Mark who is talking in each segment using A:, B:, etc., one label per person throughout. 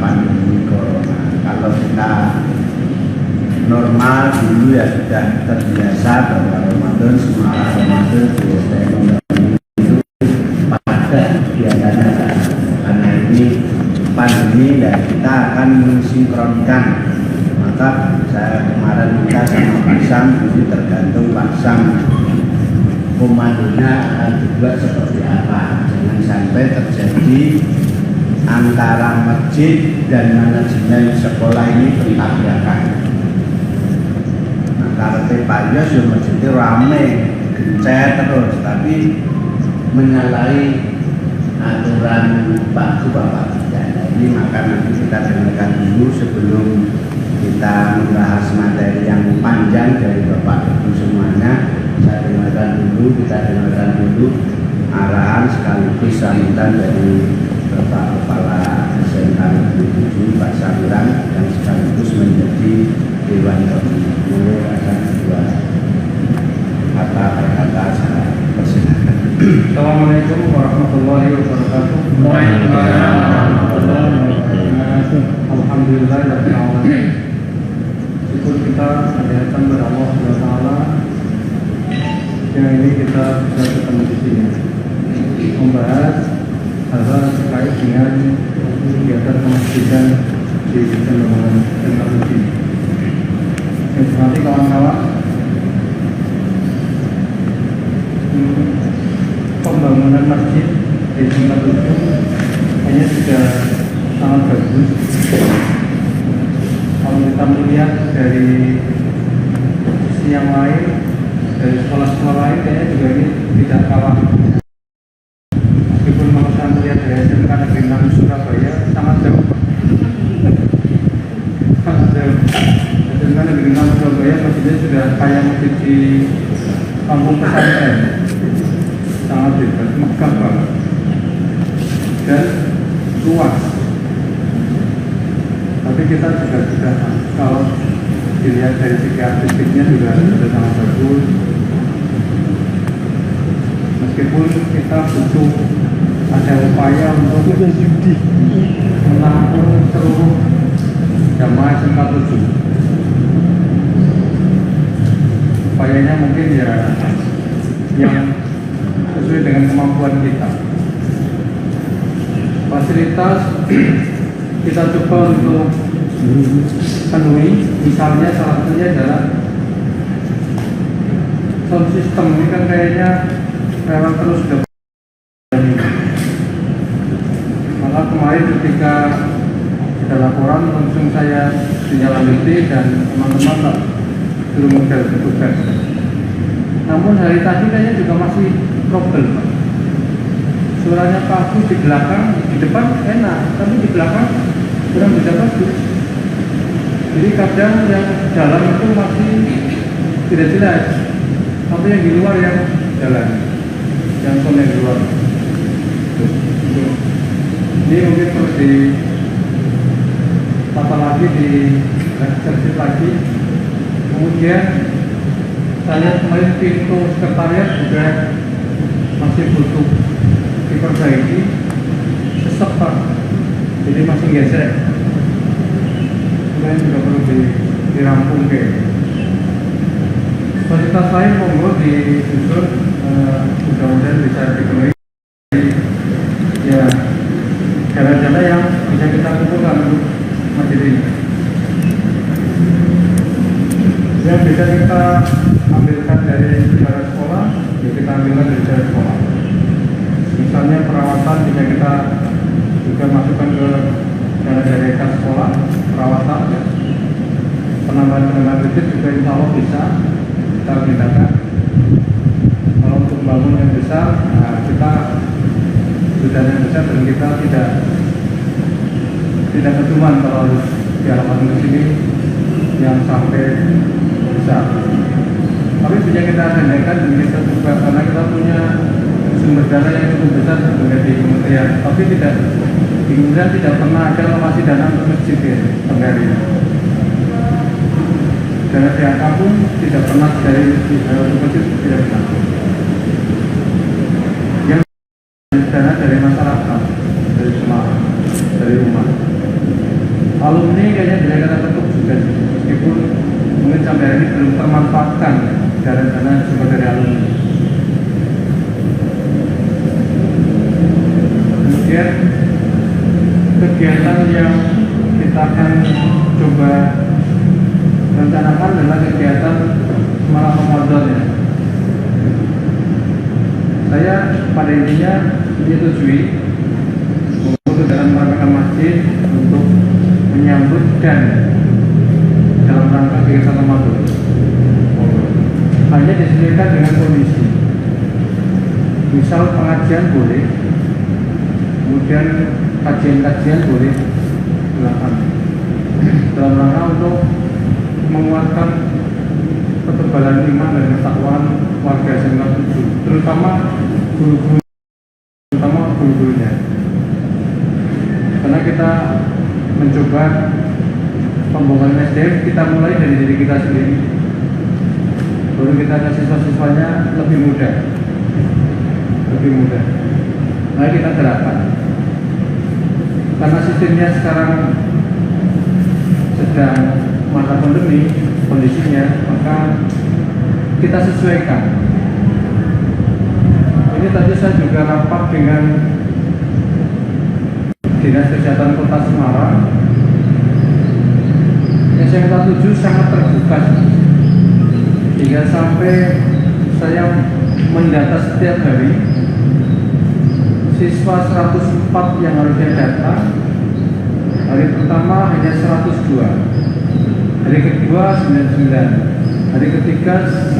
A: pandemi corona. Kalau kita normal dulu ya sudah terbiasa bahwa Ramadan semua Ramadan biasanya itu pada biasanya, karena ini pandemi ya kita akan mensinkronkan. Maka saya kemarin minta sama Pak Sam, ini tergantung Pak Sam komandonya akan dibuat seperti apa. Jangan sampai terjadi antara masjid dan manajemen sekolah ini bertabrakan. Nah, kalau Pak Yos ya masjidnya rame, gencet terus, tapi menyalahi aturan Pak Bapak kita. Ini maka nanti kita dengarkan dulu sebelum kita membahas materi yang panjang dari Bapak Ibu semuanya. Kita dengarkan dulu arahan sekaligus sambutan dari Bapak Kepala SMK Negeri 7 Pak Samuran yang sekaligus menjadi Dewan Pembina. Mulai akan dua kata-kata saya persilakan.
B: Assalamualaikum warahmatullahi wabarakatuh. Alhamdulillah syukur kita hadiahkan kepada Allah SWT yang ini kita bisa ketemu di sini membahas hal-hal terkait dengan kegiatan kemasjidan di Bendungan Teknologi. Nanti kawan-kawan, pembangunan masjid di Tingkat 7 hanya sudah sangat bagus. Kalau kita melihat dari sisi yang lain, dari sekolah-sekolah lain kayaknya juga ini tidak kalah. Meskipun kalau saya melihat dari SMK Negeri 6 Surabaya sangat jauh. SMK Negeri 6 Surabaya masjidnya sudah kayak masjid di kampung pesantren. Sangat hebat, megah banget dan luas. Tapi kita juga sudah, kalau dilihat dari segi artistiknya juga sudah sangat bagus. Meskipun kita butuh ada upaya untuk menampung seluruh jamaah SMK 7. Upayanya mungkin ya yang sesuai dengan kemampuan kita. Fasilitas kita coba untuk penuhi, misalnya salah satunya adalah sound system. Ini kan kayaknya memang terus sudah. Maka kemarin ketika ada laporan langsung saya tinjaulanjuti dan teman-teman belum model petugas. Namun hari tadi kayaknya juga masih trouble, Pak. Suaranya bagus di belakang, di depan enak, tapi di belakang kurang bisa bagus. Jadi kadang yang dalam itu masih tidak jelas, tapi yang di luar yang jalan, yang sound yang di luar. Ini mungkin perlu ditata lagi, di servis lagi. Kemudian saya kemarin pintu sekretariat juga masih butuh diperbaiki, sesek, Pak, jadi masih gesek. Kemudian juga perlu dirampung ke. Fasilitas lain monggo disusun, mudah-mudahan bisa dipenuhi. Ya, jalan-jalan yang bisa kita kumpulkan untuk masjid ini. Yang bisa kita ambilkan dari sejarah sekolah, ya kita ambilkan dari sejarah sekolah. Misalnya perawatan bisa kita juga masukkan ke dana dari kas sekolah, perawatan, ya. Penambahan tenaga kredit juga insya Allah bisa kita tindakan. Kalau untuk bangun yang besar, nah kita sudah yang besar dan kita tidak kecuman kalau harus diarahkan ke sini yang sampai besar. Tapi bisa kita agendakan dan kita juga, karena kita punya sumber dana yang cukup besar sebenarnya di kementerian, tapi tidak di kementerian tidak pernah ada alokasi dana untuk masjid ya, sampai hari ini. Dana DAK pun tidak pernah dari untuk masjid, tidak pernah. Yang dana dari masyarakat, dari jemaah, dari umat. sampai hari ini belum termanfaatkan dana juga dari alumni. Kemudian kegiatan yang kita akan coba rencanakan adalah kegiatan malam Ramadan ya. Saya pada intinya menyetujui untuk dalam rangka masjid untuk menyambut dan dalam rangka kegiatan Ramadan hanya disesuaikan dengan kondisi. Misal pengajian boleh, kemudian kajian-kajian boleh dilakukan dalam rangka untuk menguatkan ketebalan iman dan ketakwaan warga SMK 7, terutama guru-gurunya. Karena kita mencoba pembangunan SDM, kita mulai dari diri kita sendiri, baru kita ke siswa-siswanya lebih mudah. Mari kita terapkan. Karena sistemnya sekarang sedang masa pandemi kondisinya, maka kita sesuaikan. Ini tadi saya juga rapat dengan Dinas Kesehatan Kota Semarang. SMK 7 sangat terbuka, hingga sampai saya mendata setiap hari siswa 104 yang harusnya datang. Hari pertama hanya 102, hari kedua 99, hari ketiga 100,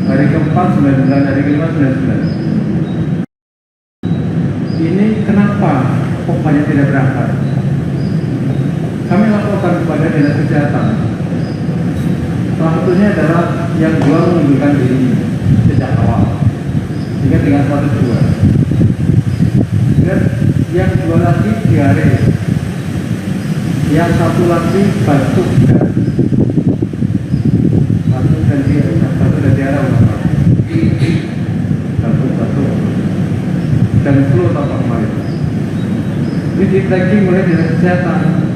B: hari keempat 99, hari kelima 99. Ini kenapa kok banyak tidak berangkat? Kami laporkan kepada Dinas Kesehatan. Salah satunya adalah yang dua mengundurkan diri sejak awal, sehingga dengan 102. Dan yang dua lagi diare, yang satu lagi batuk dan diare, batuk dan flu atau kemarin. Ini di tracking mulai Dinas Kesehatan.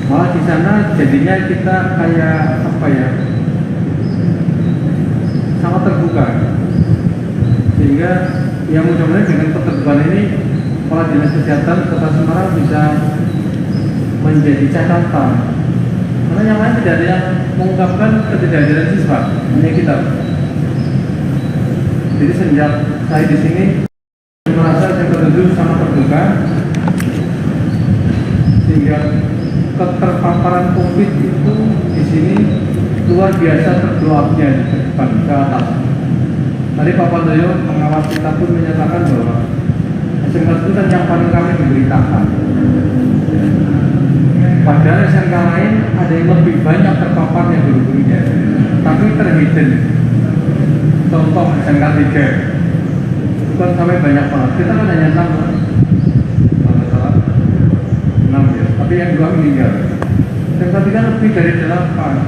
B: Malah di sana jadinya kita kayak apa ya, sangat terbuka, sehingga yang mudah-mudahan dengan keterbukaan ini Kepala Dinas Kesehatan Kota Semarang bisa menjadi catatan. Karena yang lain tidak ada yang mengungkapkan ketidakhadiran siswa, hanya kita. Jadi sejak saya di sini merasa yang ketujuh sangat terbuka, sehingga keterpaparan COVID itu di sini luar biasa terbloknya di depan ke atas. Tadi Pak Pandoyo pengawas kita pun menyatakan bahwa SMK itu kan yang paling kami diberitakan. Padahal SMK lain ada yang lebih banyak terpapar yang guru-gurunya, tapi terhidden. Contoh SMK 3 itu kan sampai banyak banget. Kita kan hanya 6, salah 6 ya. Tapi yang 2 meninggal. SMK 3 kan lebih dari 8,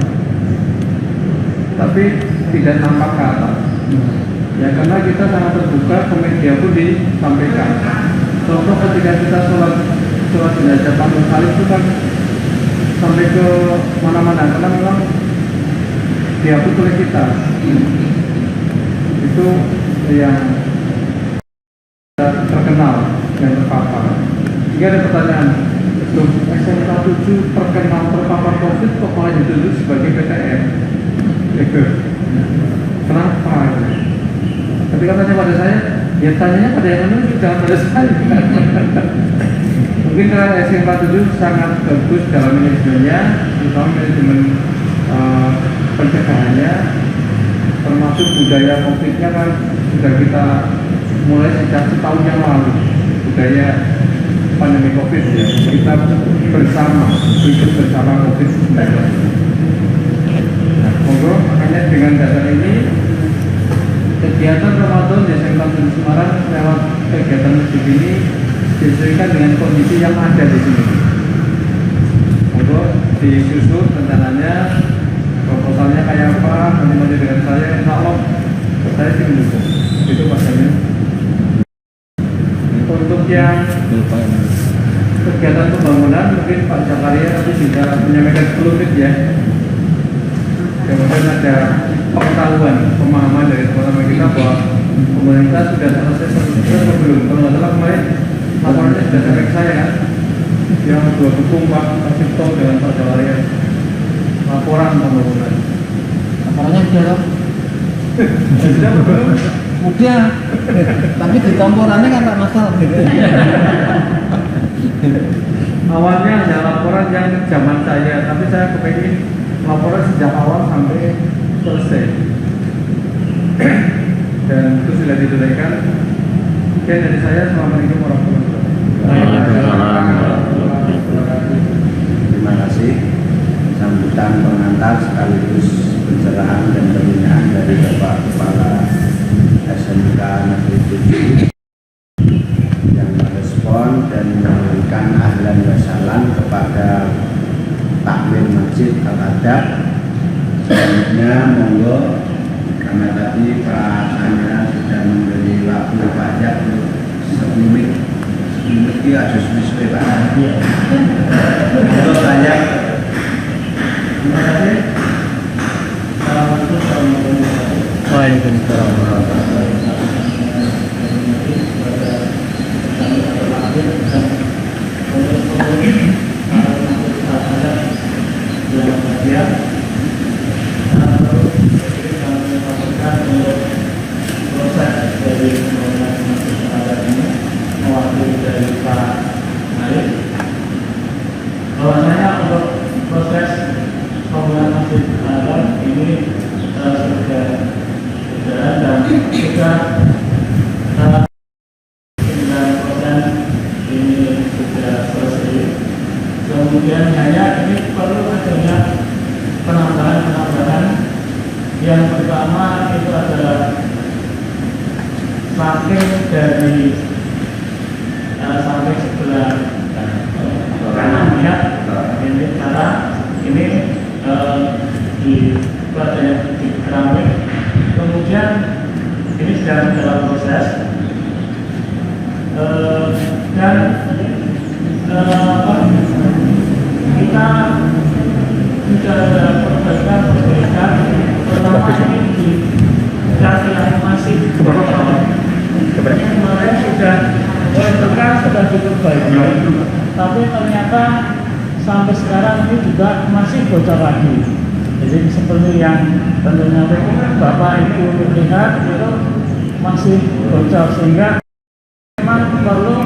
B: tapi tidak nampak ke atas. Ya karena kita sangat terbuka, ke media pun disampaikan. Contoh ketika kita sholat jenazah Patung Salib itu kan sampai ke mana-mana, karena memang dihapus oleh kita. Itu yang terkenal dan terpapar. Jika ada pertanyaan, SMK 7 terkenal terpapar COVID kok malah dituduh sebagai PTM? Kenapa? Tapi katanya pada saya, ya tanyanya pada yang menunjuk, jangan pada saya. Mungkin karena SMK 7 sangat bagus dalam manajemennya, terutama manajemen pencegahannya, termasuk budaya COVID-nya kan sudah kita mulai sejak setahun yang lalu. Budaya pandemi COVID ya, kita bersama, hidup bersama COVID-19. Nah, monggo makanya dengan dasar ini kegiatan Ramadan di SMK 7 Semarang lewat kegiatan masjid ini disesuaikan dengan kondisi yang ada di sini. Monggo disusun rencananya, proposalnya kayak apa, nanti dengan saya, insya Allah saya sih mendukung. Itu pasalnya. Untuk yang kegiatan pembangunan mungkin Pak Zakaria nanti bisa menyampaikan 10 menit ya. kemudian ada pengetahuan, pemahaman dari teman-teman kita bahwa pemerintah sudah selesai atau belum. Kalau nggak salah kemarin laporannya sudah sampai ke saya kan, yang dua dukung Pak Cipto dengan Pak Jawarian laporan pembangunan.
C: Laporannya sudah
B: Sudah belum?
C: udah, tapi di komporannya kan tak masalah.
B: Awalnya hanya laporan yang zaman saya, tapi saya kepingin laporan sejak awal sampai selesai. Dan itu sudah ditunaikan. Sekian dari saya, Assalamualaikum warahmatullahi wabarakatuh.
A: Terima kasih. Sambutan pengantar sekaligus pencerahan dan pembinaan dari Bapak Kepala SMK Negeri 7 yang merespon dan memberikan ahlan wa sahlan kepada takmir masjid Al-Adab. Selanjutnya monggo, karena tadi Pak Anda sudah memberi waktu banyak untuk semenit ada sesuai Pak. Monggo banyak. Terima kasih.
C: Waalaikumsalam warahmatullahi
D: proses dari pembangunan masjid Al-Adab ini mewakili dari Pak Malik bahwasanya untuk proses pembangunan masjid Al-Adab ini sudah berjalan dan sudah 9% ini sudah selesai. Kemudian hanya ini perlu adanya penambahan yang pertama itu adalah samping dari samping sebelah kanan ya, ini cara ini di keramik. Kemudian ini sedang dalam proses dan kita sudah ada perbaikan pertama ini di kaki yang masih kemarin sudah sudah cukup baik, tapi ternyata sampai sekarang ini juga masih bocor lagi. Jadi seperti yang tentunya Bapak Ibu lihat itu masih bocor, sehingga memang perlu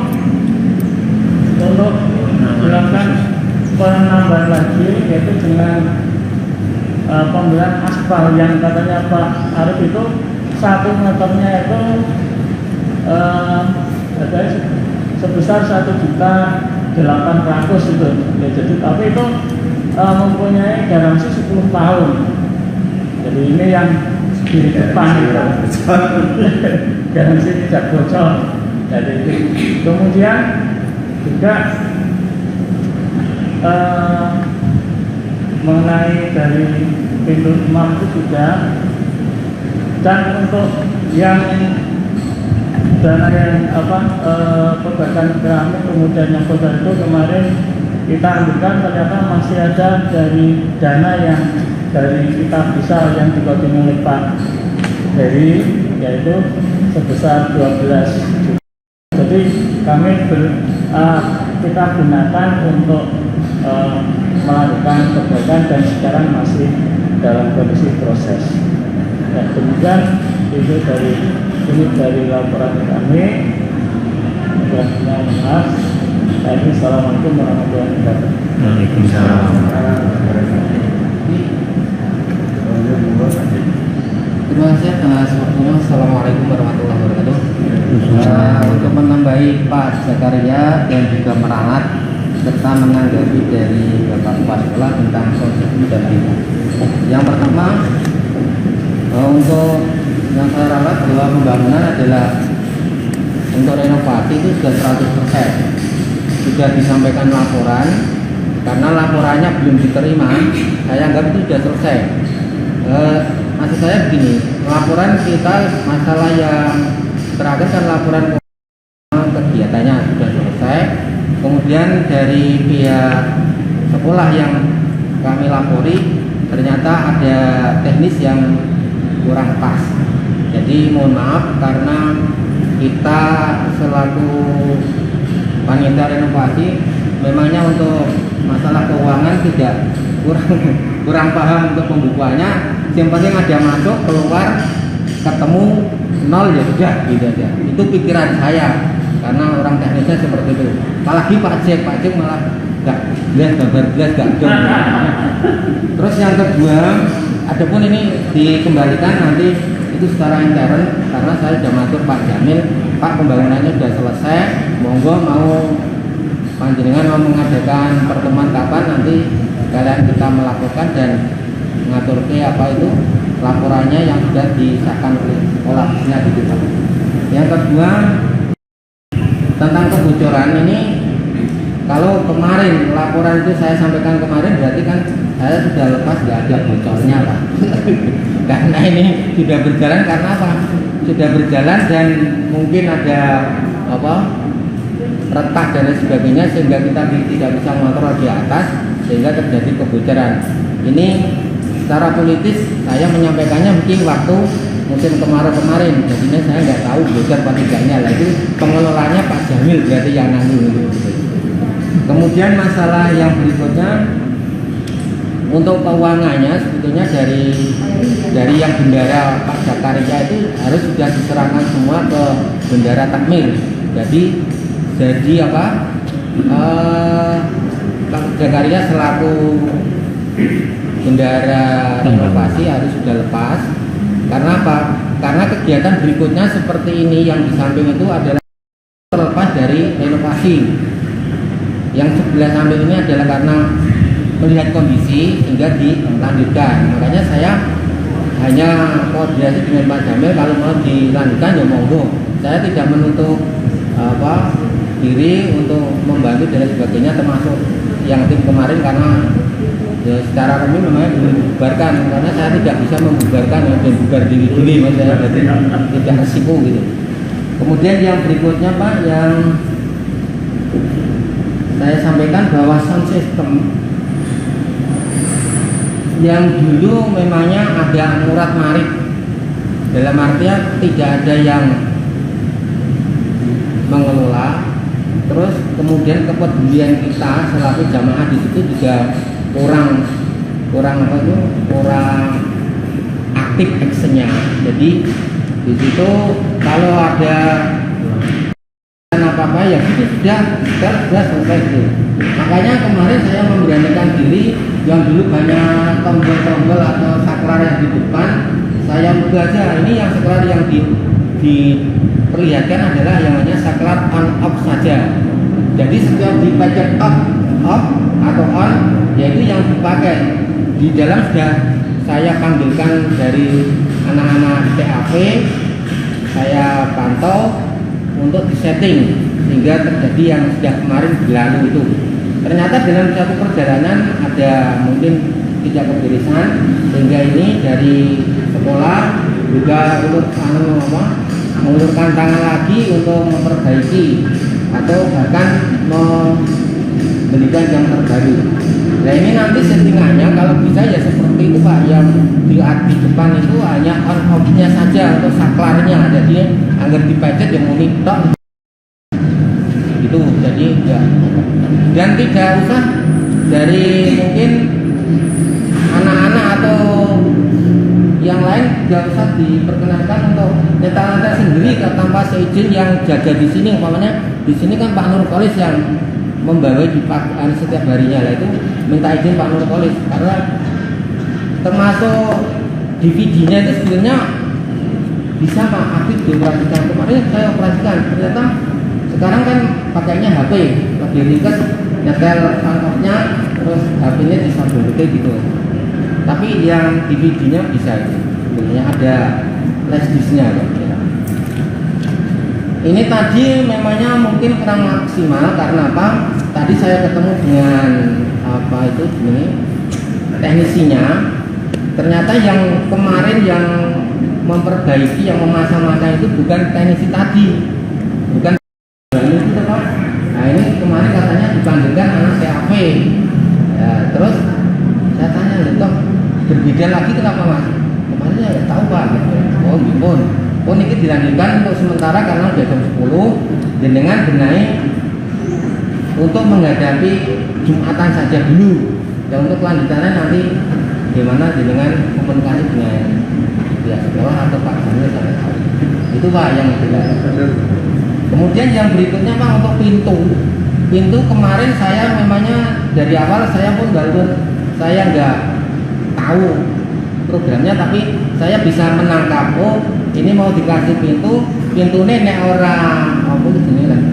D: dilakukan penambahan lagi, yaitu dengan pembelian aspal yang katanya Pak Arif itu 1 meternya itu sebesar 1.800.000 itu ya, jadi tapi itu mempunyai garansi 10 tahun. Jadi ini yang di depan itu garansi tidak bocor. Jadi kemudian juga mengenai dari pintu imam itu juga, dan untuk yang dana yang perbaikan keramik kemudian yang bocor itu kemarin kita ambilkan, ternyata masih ada dari dana yang dari kita bisa yang dikoordinir oleh Pak Heri, yaitu sebesar 12 juta. Jadi kami kita gunakan untuk melakukan perbaikan dan sekarang masih dalam kondisi proses. Dan kemudian itu dari laporan kami. Maaf. Assalamualaikum warahmatullahi wabarakatuh.
A: Waalaikumsalam.
C: Terima kasih atas waktunya. Assalamualaikum warahmatullahi wabarakatuh. Untuk menambahi Pak Zakaria dan juga Merangat serta menanggapi dari Bapak Kepala Sekolah tentang proses dan pintu. Yang pertama, untuk yang saya ralat bahwa pembangunan adalah untuk renovasi itu sudah 100%. Sudah disampaikan laporan, karena laporannya belum diterima, saya anggap itu sudah selesai. Maksud saya begini, laporan kita masalah yang terakhir kan laporan kegiatannya sudah selesai. Kemudian dari pihak sekolah yang kami lapori ternyata ada teknis yang kurang pas. Jadi mohon maaf karena kita selaku panitia renovasi memangnya untuk masalah keuangan tidak kurang paham untuk pembukuannya. Yang penting ada masuk keluar ketemu nol ya sudah gitu aja. Itu pikiran saya karena orang teknisnya seperti itu. Apalagi Pak Cek malah gak jelas gak dong. Terus yang kedua, adapun ini dikembalikan nanti itu secara intern karena saya sudah matur Pak Jamil, Pak pembangunannya sudah selesai, monggo mau panjenengan mau mengadakan pertemuan kapan nanti kalian kita melakukan dan mengatur ke apa itu laporannya yang sudah disahkan oleh olahnya gitu Pak. Yang kedua tentang kebocoran ini, kalau kemarin laporan itu saya sampaikan kemarin berarti kan saya sudah lepas nggak ada bocornya Pak. Karena ini sudah berjalan karena apa? Sudah berjalan dan mungkin ada apa retak dan lain sebagainya sehingga kita tidak bisa mengontrol di atas sehingga terjadi kebocoran. Ini secara politis saya menyampaikannya mungkin waktu musim kemarin, jadinya saya nggak tahu bocor apa tidaknya. Lagi pengelolanya Pak Jamil berarti yang nanggung. Kemudian masalah yang berikutnya untuk keuangannya sebetulnya dari yang bendara Pak Zakaria itu harus sudah diserahkan semua ke bendara takmir. Jadi apa? Pak Zakaria selaku bendara renovasi harus sudah lepas. Karena apa? Karena kegiatan berikutnya seperti ini yang di samping itu adalah terlepas dari renovasi. Yang sebelah samping ini adalah karena melihat kondisi hingga dilanjutkan. Makanya saya hanya koordinasi dengan Pak Jamil kalau mau dilanjutkan ya monggo. Saya tidak menutup diri untuk membantu dan sebagainya termasuk yang tim kemarin karena ya, secara resmi memang belum dibubarkan karena saya tidak bisa membubarkan dan bubar diri saya tidak resiko gitu. Kemudian yang berikutnya Pak yang saya sampaikan bahwa sound system yang dulu memangnya ada murat marit dalam artian tidak ada yang mengelola, terus kemudian kepedulian kita selaku jamaah di situ juga kurang aktif actionnya. Jadi di situ kalau ada apa-apa ya itu sudah selesai itu. Makanya kemarin saya memberanikan diri yang dulu banyak tombol-tombol atau saklar yang di depan saya ubah aja. Ini yang saklar yang diperlihatkan adalah yang namanya saklar on off saja. Jadi setiap dipencet off atau on yaitu yang dipakai. Di dalam sudah saya panggilkan dari anak-anak TAP, saya pantau untuk disetting sehingga terjadi yang sudah kemarin berlalu itu. Ternyata dalam satu perjalanan ada mungkin tidak keberesan sehingga ini dari sekolah juga untuk mengulurkan tangan lagi untuk memperbaiki atau bahkan memberikan yang terbaru. Nah ini nanti settingannya kalau bisa ya seperti itu Pak, yang di depan itu hanya on off-nya saja atau saklarnya, jadi agar dipecet yang monitor itu jadi ya. Dan tidak usah dari mungkin anak-anak atau yang lain tidak usah diperkenankan untuk nyetel sendiri tanpa seizin yang jaga di sini. Umpamanya di sini kan Pak Nurkolis yang membawa di pakai setiap harinya lah, itu minta izin Pak Nurkolis karena termasuk DVD-nya itu sebenarnya bisa Pak Aktif dioperasikan. Kemarin saya operasikan, ternyata sekarang kan pakainya HP, lebih ringkas, nyetel pangkatnya, terus HP-nya disambungkan gitu. Tapi yang DVD-nya bisa itu, sebenarnya ada flash disk-nya ya. Ini tadi memangnya mungkin kurang maksimal karena apa? Tadi saya ketemu dengan apa itu ini teknisinya. Ternyata yang kemarin yang memperbaiki, yang memasang-masang itu bukan teknisi tadi, bukan itu Pak. Nah ini kemarin katanya dipanggilkan anak CAP. Ya, terus saya tanya, toh berbeda lagi kenapa Mas? Kemarin ya nggak tahu Pak. Oh gimon. Oh ini dilanjutkan untuk sementara karena udah jam 10 dengan benahi untuk menghadapi Jumatan saja dulu. Dan untuk kelanjutannya nanti gimana dengan komunikasi dengan pihak sekolah atau Pak Jamil sampai tahu. Itu Pak yang tidak. Kemudian yang berikutnya Pak untuk pintu. Pintu kemarin saya memangnya dari awal saya pun walaupun saya nggak tahu programnya tapi saya bisa menangkap oh ini mau dikasih pintunya nek orang apa itu sini lah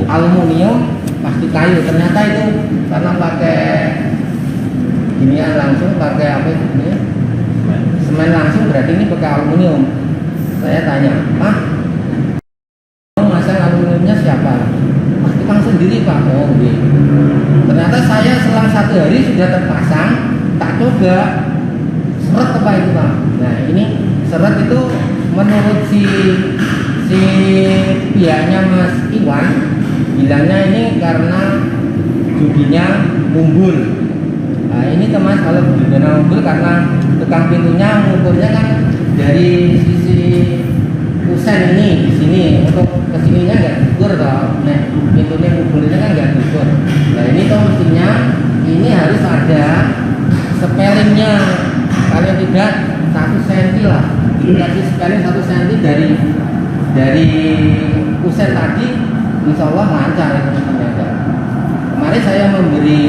C: aluminium pasti kayu ternyata itu karena pakai ginian langsung pakai apa itu ini semen langsung berarti ini pakai aluminium. Saya tanya Pak masang aluminiumnya siapa? Mas tukang sendiri Pak. Oh gitu. Ternyata saya selang 1 hari sudah terpasang tak coba seret apa itu Pak. Nah ini seret itu menurut si pihaknya Mas Iwan bilangnya ini karena jubinya mumbul. Nah ini Mas kalau jubinya mumbul karena tukang pintunya ngukurnya kan dari sisi kusen ini di sini untuk kesininya nggak diukur toh. Nah pintunya mumbulnya kan nggak diukur. Nah ini toh mestinya ini harus ada spellingnya kalau tidak 1 cm lah dikasih spelling 1 cm dari kusen tadi insya Allah lancar itu ternyata. Kemarin saya memberi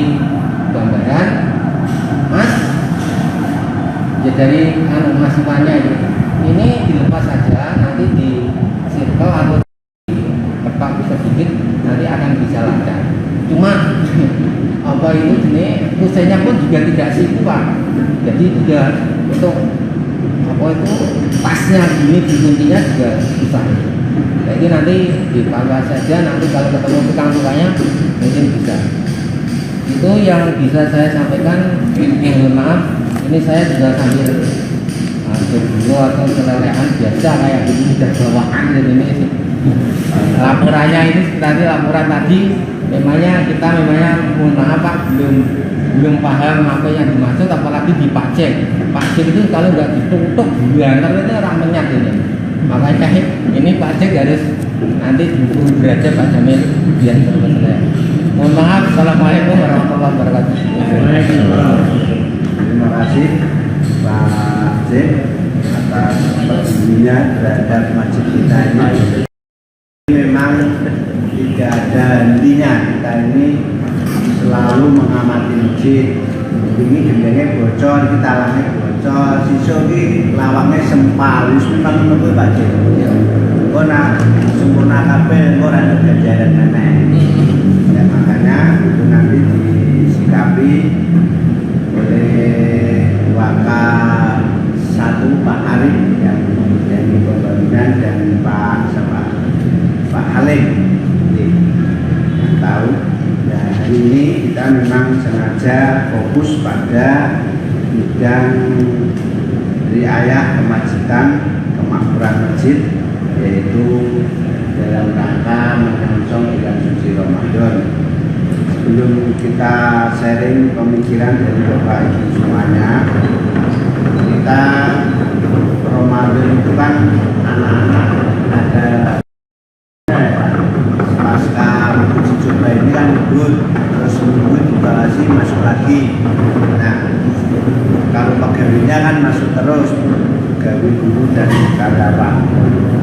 C: gambaran Mas ya dari masukannya itu ini dilepas saja nanti di circle atau tepak sedikit nanti akan bisa lancar. Cuma apa itu jenis kusennya pun juga tidak siku Pak. Jadi juga untuk apa itu pasnya gini dikuntinya juga susah. Nah ini nanti dipangkas saja nanti kalau ketemu tukang-tukangnya mungkin bisa. Itu yang bisa saya sampaikan. Mohon maaf ini saya juga sambil dulu atau kelelehan biasa kayak gini udah bawaan jadi ini laporannya ini tadi laporan tadi memangnya kita mohon maaf Pak belum paham apa yang dimaksud apalagi di pajak itu kalau nggak ditutup buantar itu orang menyat ini makanya ini pajak harus nanti diukur derajat Pak Jamil biar selesai. Mohon maaf. Assalamualaikum warahmatullahi wabarakatuh.
A: Terima kasih Pak Jek atas pedulinya terhadap masjid kita ini. Memang tidak ada hentinya kita ini selalu mengamati masjid. Ini gendengnya bocor, kita lamanya bocor, siswa ini lawangnya sempal, itu memang menurut Pak Jek. Kau nak sempurna kabel, kau ada gajaran nenek. Ya makanya itu nanti disikapi oleh Wakil 1 Pak Arif yang menjadi pembangunan dan Pak Halim yang tahu. Nah hari ini kita memang sengaja fokus pada bidang riayah kemajikan kemakmuran masjid yaitu dalam rangka menyongsong bulan suci Ramadan. Sebelum kita sharing pemikiran dari Bapak Ibu semuanya, kita Ramadan itu kan anak-anak ada pasca uji coba ini kan libur, terus minggu dibawasi masuk lagi. Nah kalau pegawainya kan masuk terus pegawai guru dan karyawan.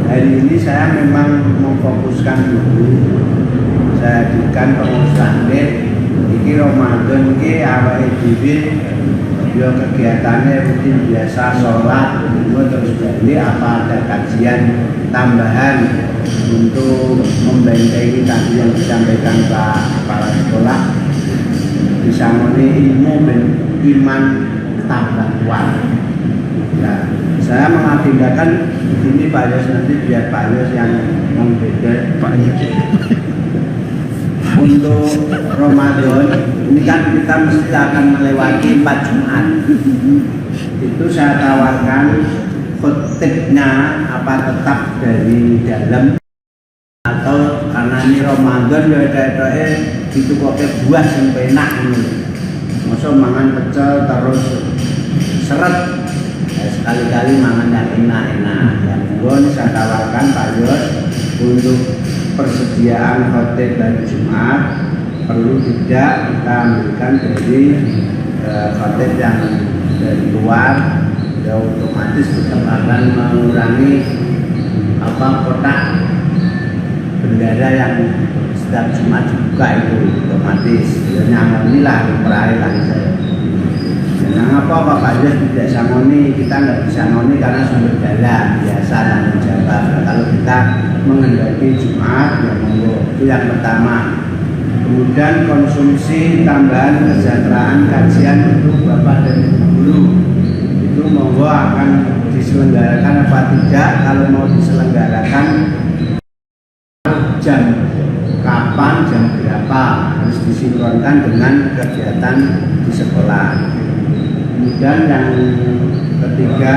A: Hari ini saya memang memfokuskan dulu. Saya jadikan pengurus takmir ini Ramadan ini awal dhewe ya kegiatannya rutin biasa sholat terus balik apa ada kajian tambahan untuk membentengi tadi yang disampaikan Pak Kepala Sekolah bisa mengenai ilmu dan iman tambah kuat. Nah, saya mengagendakan ini Pak Yos nanti biar Pak Yos yang membeda Pak Yos. Untuk Ramadan ini kan kita mesti akan melewati 4 Jumat. Itu saya tawarkan khotibnya apa tetap dari dalam atau karena ini Ramadan ya kayak itu kok buah yang penak ini. masa mangan pecel terus seret. Ya, sekali-kali mangan yang enak-enak. Yang pun saya tawarkan Pak Yos untuk persediaan khotib hari Jumat perlu tidak kita ambilkan dari khotib yang dari luar, ya otomatis tetap akan mengurangi kotak bendera yang setiap Jumat dibuka itu otomatis ya nyamonilah perairan saya. Jangan apa Pak Yos tidak sangoni, kita nggak bisa ngoni karena sumber daya biasa dan menjabat. Kalau kita menghendaki Jumat ya monggo, itu yang pertama. Kemudian konsumsi tambahan kesejahteraan kajian untuk Bapak dan Ibu guru itu monggo akan diselenggarakan apa tidak. Kalau mau diselenggarakan jam kapan, jam berapa, harus disinkronkan dengan kegiatan di sekolah. Kemudian yang ketiga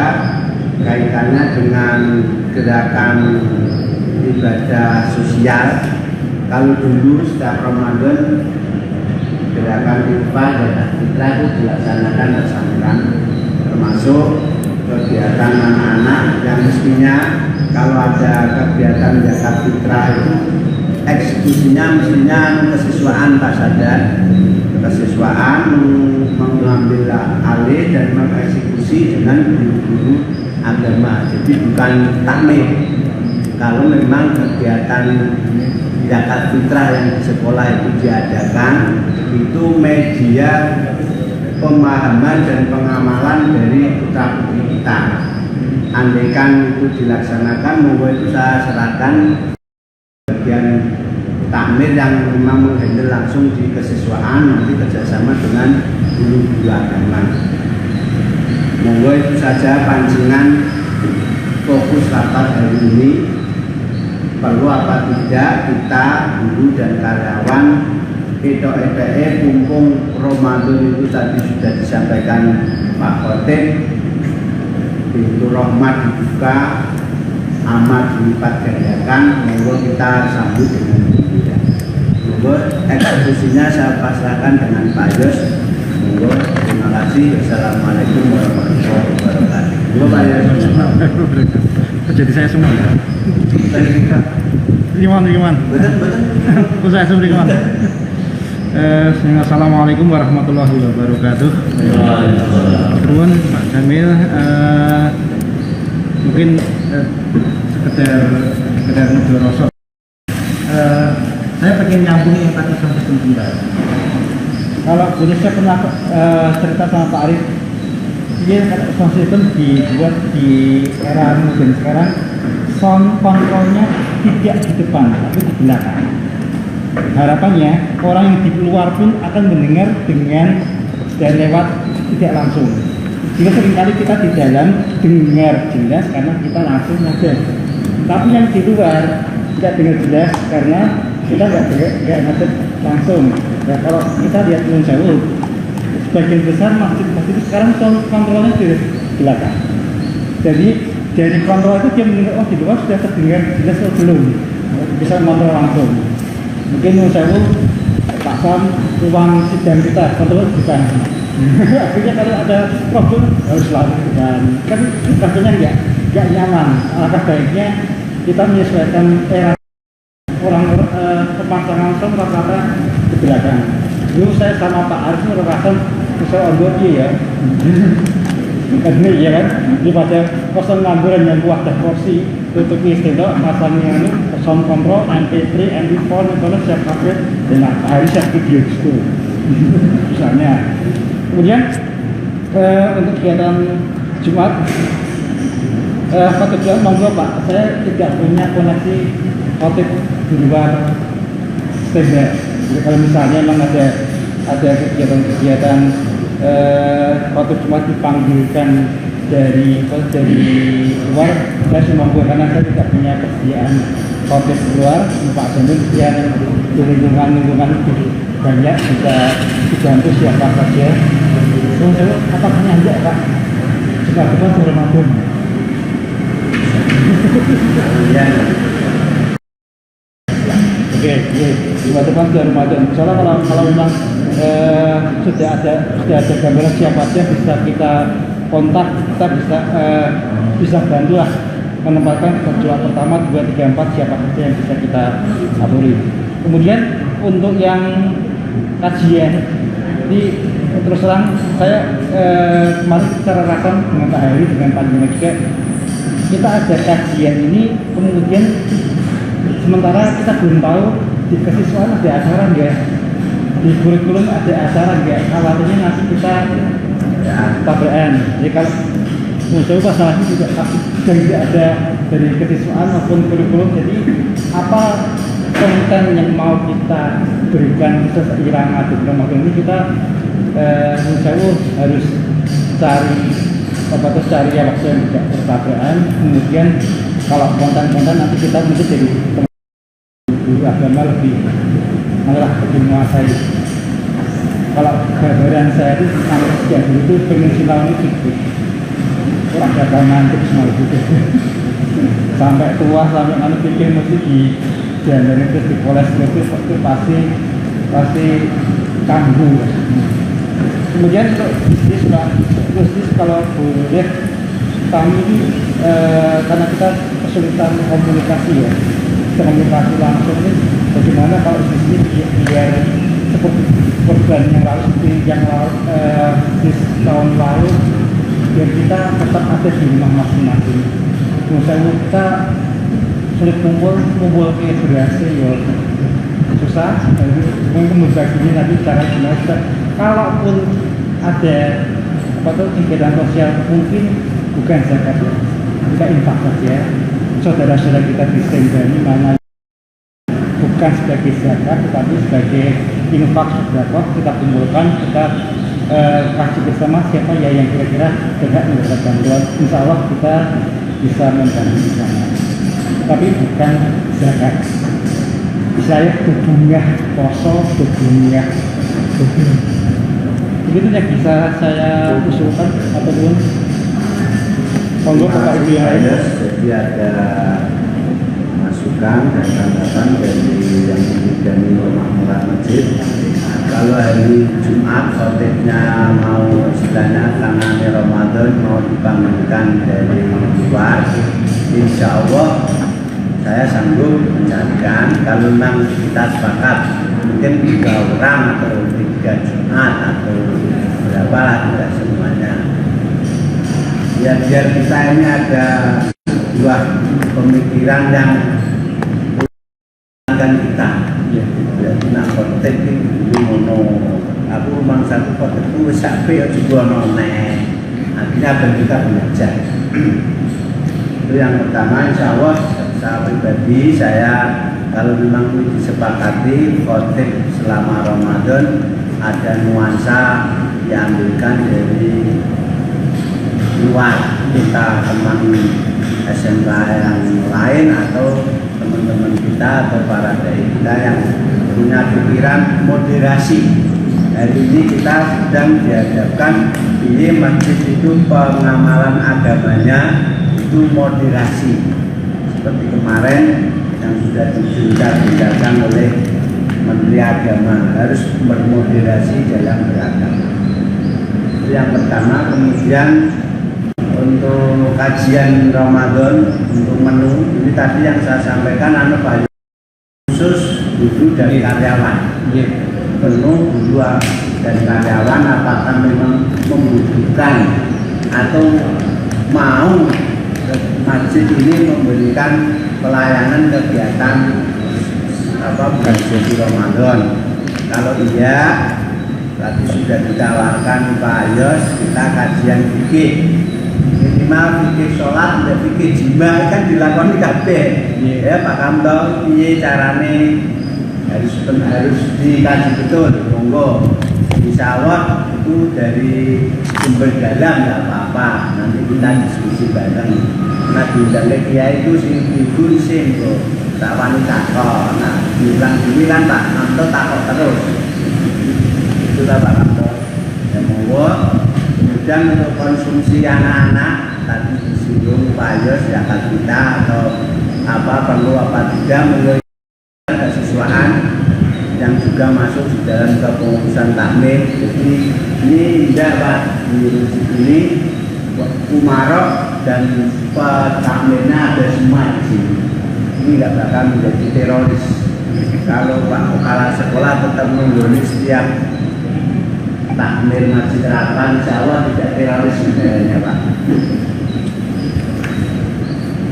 A: kaitannya dengan gerakan ibadah sosial. Kalau dulu setiap Ramadan gerakan infak dan fitrah itu dilaksanakan bersama-sama, termasuk kegiatan anak-anak yang mestinya kalau ada kegiatan zakat fitrah itu eksekusinya mestinya kesiswaan Pak Sadar, kesiswaan mengambil alih dan mengeksekusi dengan guru-guru agama, jadi bukan takmir. Kalau memang kegiatan zakat fitrah yang di sekolah itu diadakan, itu media pemahaman dan pengamalan dari putra-putri kita. Andaikan itu dilaksanakan, monggo itu saya serahkan bagian takmir yang memang menghandle langsung di kesiswaan, nanti kerjasama dengan guru-guru agama. Monggo itu saja pancingan fokus rapat hari ini. Perlu apa tidak kita guru dan karyawan ETE mumpung Ramadan itu tadi sudah disampaikan Pak Khotib, pintu rahmat dibuka, amat dilipat gandakan, monggo kita sambut dengan gembira. Monggo eksekusinya saya pasrahkan dengan Pak Yos. Monggo, terima kasih. Wassalamualaikum warahmatullahi wabarakatuh. Monggo Pak Yos.
E: Jadi saya semua ya. Gimana? Betul. Saya semua gimana? Assalamualaikum warahmatullahi wabarakatuh. Terus Pak Jamil, mungkin sekedar ngerosot. Saya pengen nyambung yang tadi sampai sebentar. Kalau boleh saya pernah cerita sama Pak Arif, dia sound system dibuat di era modern sekarang, sound controlnya tidak di depan tapi di belakang. Harapannya orang yang di luar pun akan mendengar dengan dan lewat tidak langsung. Jika seringkali kita di dalam dengar jelas karena kita langsung nada, tapi yang di luar tidak dengar jelas karena kita nggak nada langsung. Ya, kalau kita lihat Nun Sewu, sebagian besar masjid-masjid itu sekarang kontrolnya di belakang. Jadi dari kontrol itu dia mendengar, oh di luar sudah terdengar jelas atau belum, bisa kontrol langsung. Mungkin Nun Sewu pasang ruang sidang kita kontrol bukan. Akhirnya kalau ada problem harus lakukan. Kan rasanya nggak nyaman. Alangkah baiknya kita menyesuaikan era orang pemasangan sound rata-rata di belakang. Dulu saya sama Pak Arif merasa bisa on-body ya. Ini ya kan, daripada kosong ngangguran yang buat kursi tutupi stendok, pasangnya ini sound control, MP3, MP4, misalnya siap pakai dengan Pak siap video itu misalnya. Kemudian untuk kegiatan Jumat khotib Jumat, monggo Pak, saya tidak punya koneksi khotib di luar tenda. Jadi kalau misalnya memang ada kegiatan-kegiatan khotib Jumat dipanggilkan dari luar, saya monggo karena saya tidak punya persediaan khotib luar. Pak Jamil yang di lingkungan banyak bisa dibantu siapa saja. Saya apakah nyanja Pak? Jika kita sudah mampu. Oke, di depan sudah Ramadan. Soalnya kalau memang sudah ada gambaran siapa saja bisa kita kontak, kita bisa bantu lah menempatkan perjuangan pertama 2, 3, 4 siapa saja yang bisa kita aturi. Kemudian untuk yang kajian, jadi terus terang saya kemarin secara rakam dengan Pak Heri dengan Pak Juna juga, kita ada kajian ini, kemudian sementara kita belum tahu di kesiswaan ada acara nggak, di kurikulum ada acara nggak, khawatirnya nanti kita tabrakan. Jadi kalau menurut masalahnya juga tidak ada dari kesiswaan maupun kurikulum, jadi apa konten yang mau kita berikan seiring atau Ramadan ini kita harus cari waktu yang tidak bertabrakan. Kemudian kalau konten-konten nanti kita mungkin dari guru agama lebih menguasai. Kalau gambaran saya itu sejak dulu itu peninsular itu kurang gagal ngantuk semua gitu. Sampai tua sampai nanti pikir mesti di jangan itu dipoles itu pasti kambuh. Kemudian untuk bisnis kalau boleh kami ini karena kita kesulitan komunikasi ya, komunikasi langsung ini bagaimana kalau bisnis biar seperti korban yang lalu seperti yang di tahun lalu, biar kita tetap ada di rumah masing-masing. Misalnya kita sulit kumpul ke berhasil ya susah, mungkin membaginya nanti cara gimana. Kalaupun ada kegiatan sosial mungkin bukan zakat ya, kita infak saja. Saudara-saudara kita di Sendani mana bukan sebagai zakat tetapi sebagai infak sedekah, kita kumpulkan, kita kaji bersama siapa ya yang kira-kira berhak mendapat bantuan. Insya Allah kita bisa membantu di sana, tapi bukan zakat. Saya berbunga poso, berbunga. Begitu yang bisa saya usulkan ataupun monggo Bapak Ibu yang lain.
A: Jadi ada masukan dan tanggapan dari yang dibidani rumah murah masjid. Kalau hari Jumat khotibnya mau istilahnya karena ini Ramadan mau dibangunkan dari luar, insya Allah saya sanggup mencarikan. Kalau memang kita sepakat mungkin 3 orang atau 3 Jumat atau berapa lah, tidak semuanya ya, biar kita ini ada buah pemikiran yang akan kita ya, nak konten itu mono aku memang satu konten itu sampai juga noneh, akhirnya kita belajar. Itu yang pertama. Insya Allah saya pribadi, saya kalau memang disepakati khotib selama Ramadan ada nuansa diambilkan dari luar, kita teman SMK yang lain atau teman-teman kita atau para dai kita yang punya pikiran moderasi. Hari ini kita sedang dihadapkan ini masjid itu pengamalan agamanya itu moderasi, seperti kemarin yang sudah dijelaskan oleh Menteri Agama, harus bermoderasi dalam beragama. Itu yang pertama. Kemudian untuk kajian Ramadan, untuk menu ini tadi yang saya sampaikan Pak, khusus guru dari karyawan. Menu guru dari karyawan apakah memang membutuhkan atau mau masjid ini memberikan pelayanan kegiatan bukan suci Ramadan. Kalau iya, tadi sudah ditawarkan Pak Yos, kita kajian fikih minimal fikih sholat dan fikih jima kan dilakukan di kabeh ya Pak Kamto. Piye carane harus dikaji betul. Monggo insya Allah itu dari sumber dalam nggak apa-apa, nanti kita diskusi bareng. Nah diundangnya kiai itu sing ibu sing kok tak wani takok. Nah diulang dulu kan Pak Kamto takok terus. Itulah Pak Kamto. Ya monggo. Kemudian untuk konsumsi anak-anak tadi disinggung Pak Yos, zakat kita atau apa perlu apa tidak menurut kesesuaian yang juga juga masuk di dalam kepengurusan takmir. Jadi ini tidak Pak, di ini umarok dan takmirnya ada semua di sini. Ini nggak bakal menjadi teroris. Kalau Pak kepala sekolah tetap mengguni setiap takmir masjid harapan, insya Allah tidak teroris sebenarnya Pak.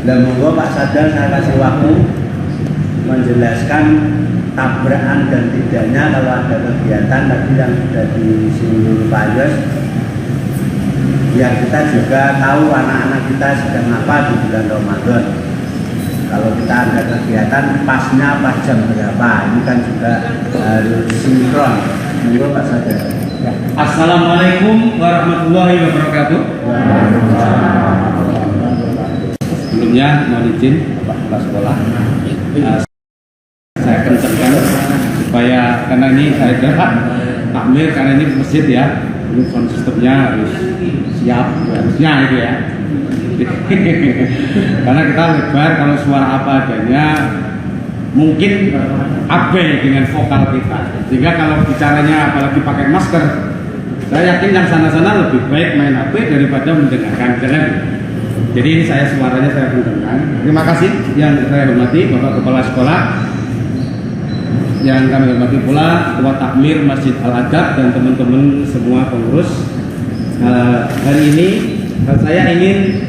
A: Dan monggo Pak Sadar saya kasih waktu menjelaskan tabrakan dan tidaknya kalau ada kegiatan tadi yang sudah disinggung Pak Yos, biar kita juga tahu anak-anak kita sedang apa di bulan Ramadan. Kalau kita ada kegiatan pasnya pas jam berapa, ini kan juga harus sinkron. Monggo Pak Sadar.
F: Assalamualaikum warahmatullahi wabarakatuh. Sebelumnya mohon izin Bapak Kepala Sekolah, saya kencangkan supaya karena ini saya kira takmir karena ini masjid ya, ini sound sistemnya harus siap harusnya itu ya. Karena kita lebar kalau suara apa adanya mungkin abai dengan vokal kita, sehingga kalau bicaranya apalagi pakai masker, saya yakin yang sana-sana lebih baik main HP daripada mendengarkan. Jadi ini suaranya saya kencangkan. Terima kasih yang saya hormati Bapak Kepala Sekolah, yang kami hormati pula Ketua Takmir Masjid Al-Adab dan teman-teman semua pengurus. Hari ini saya ingin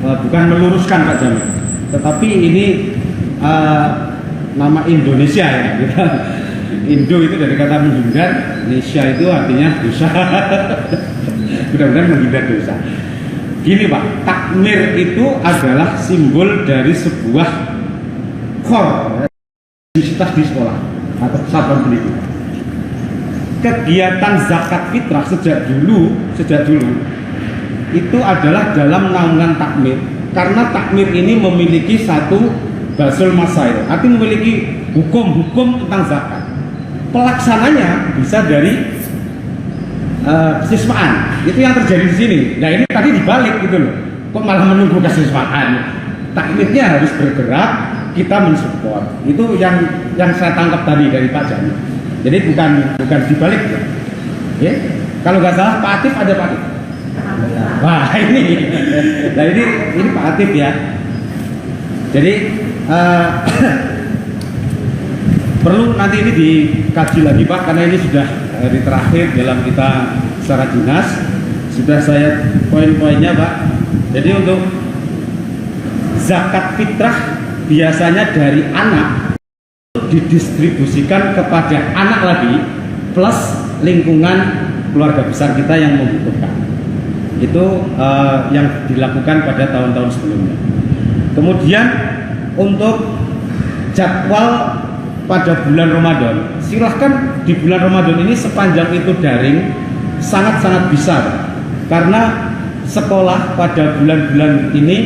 F: bukan meluruskan Pak Jamil, tetapi ini nama Indonesia ya. Indo itu dari kata menghindar, Indonesia itu artinya dosa. Mudah-mudahan menghindar dosa. Gini Pak, takmir itu adalah simbol dari sebuah core universitas di sekolah atau satuan pendidikan. Kegiatan zakat fitrah sejak dulu itu adalah dalam naungan takmir, karena takmir ini memiliki satu basul masail, artinya memiliki hukum-hukum tentang zakat. Pelaksananya bisa dari kesiswaan, itu yang terjadi di sini. Nah ini tadi dibalik gitu loh, kok malah menunggu kesiswaan. Takmirnya harus bergerak, kita mensupport. Itu yang saya tangkap tadi dari Pak Jani. Jadi bukan dibalik ya. Ya? Kalau nggak salah Pak Atif ada Pak Atif. Wah ini Pak Atif ya. Jadi perlu nanti ini dikaji lagi Pak, karena ini sudah hari terakhir dalam kita secara dinas. Sudah saya poin-poinnya Pak. Jadi untuk zakat fitrah biasanya dari anak didistribusikan kepada anak lagi plus lingkungan keluarga besar kita yang membutuhkan. Itu yang dilakukan pada tahun-tahun sebelumnya. Kemudian untuk jadwal pada bulan Ramadan, silahkan di bulan Ramadan ini sepanjang itu daring sangat-sangat bisa, karena sekolah pada bulan-bulan ini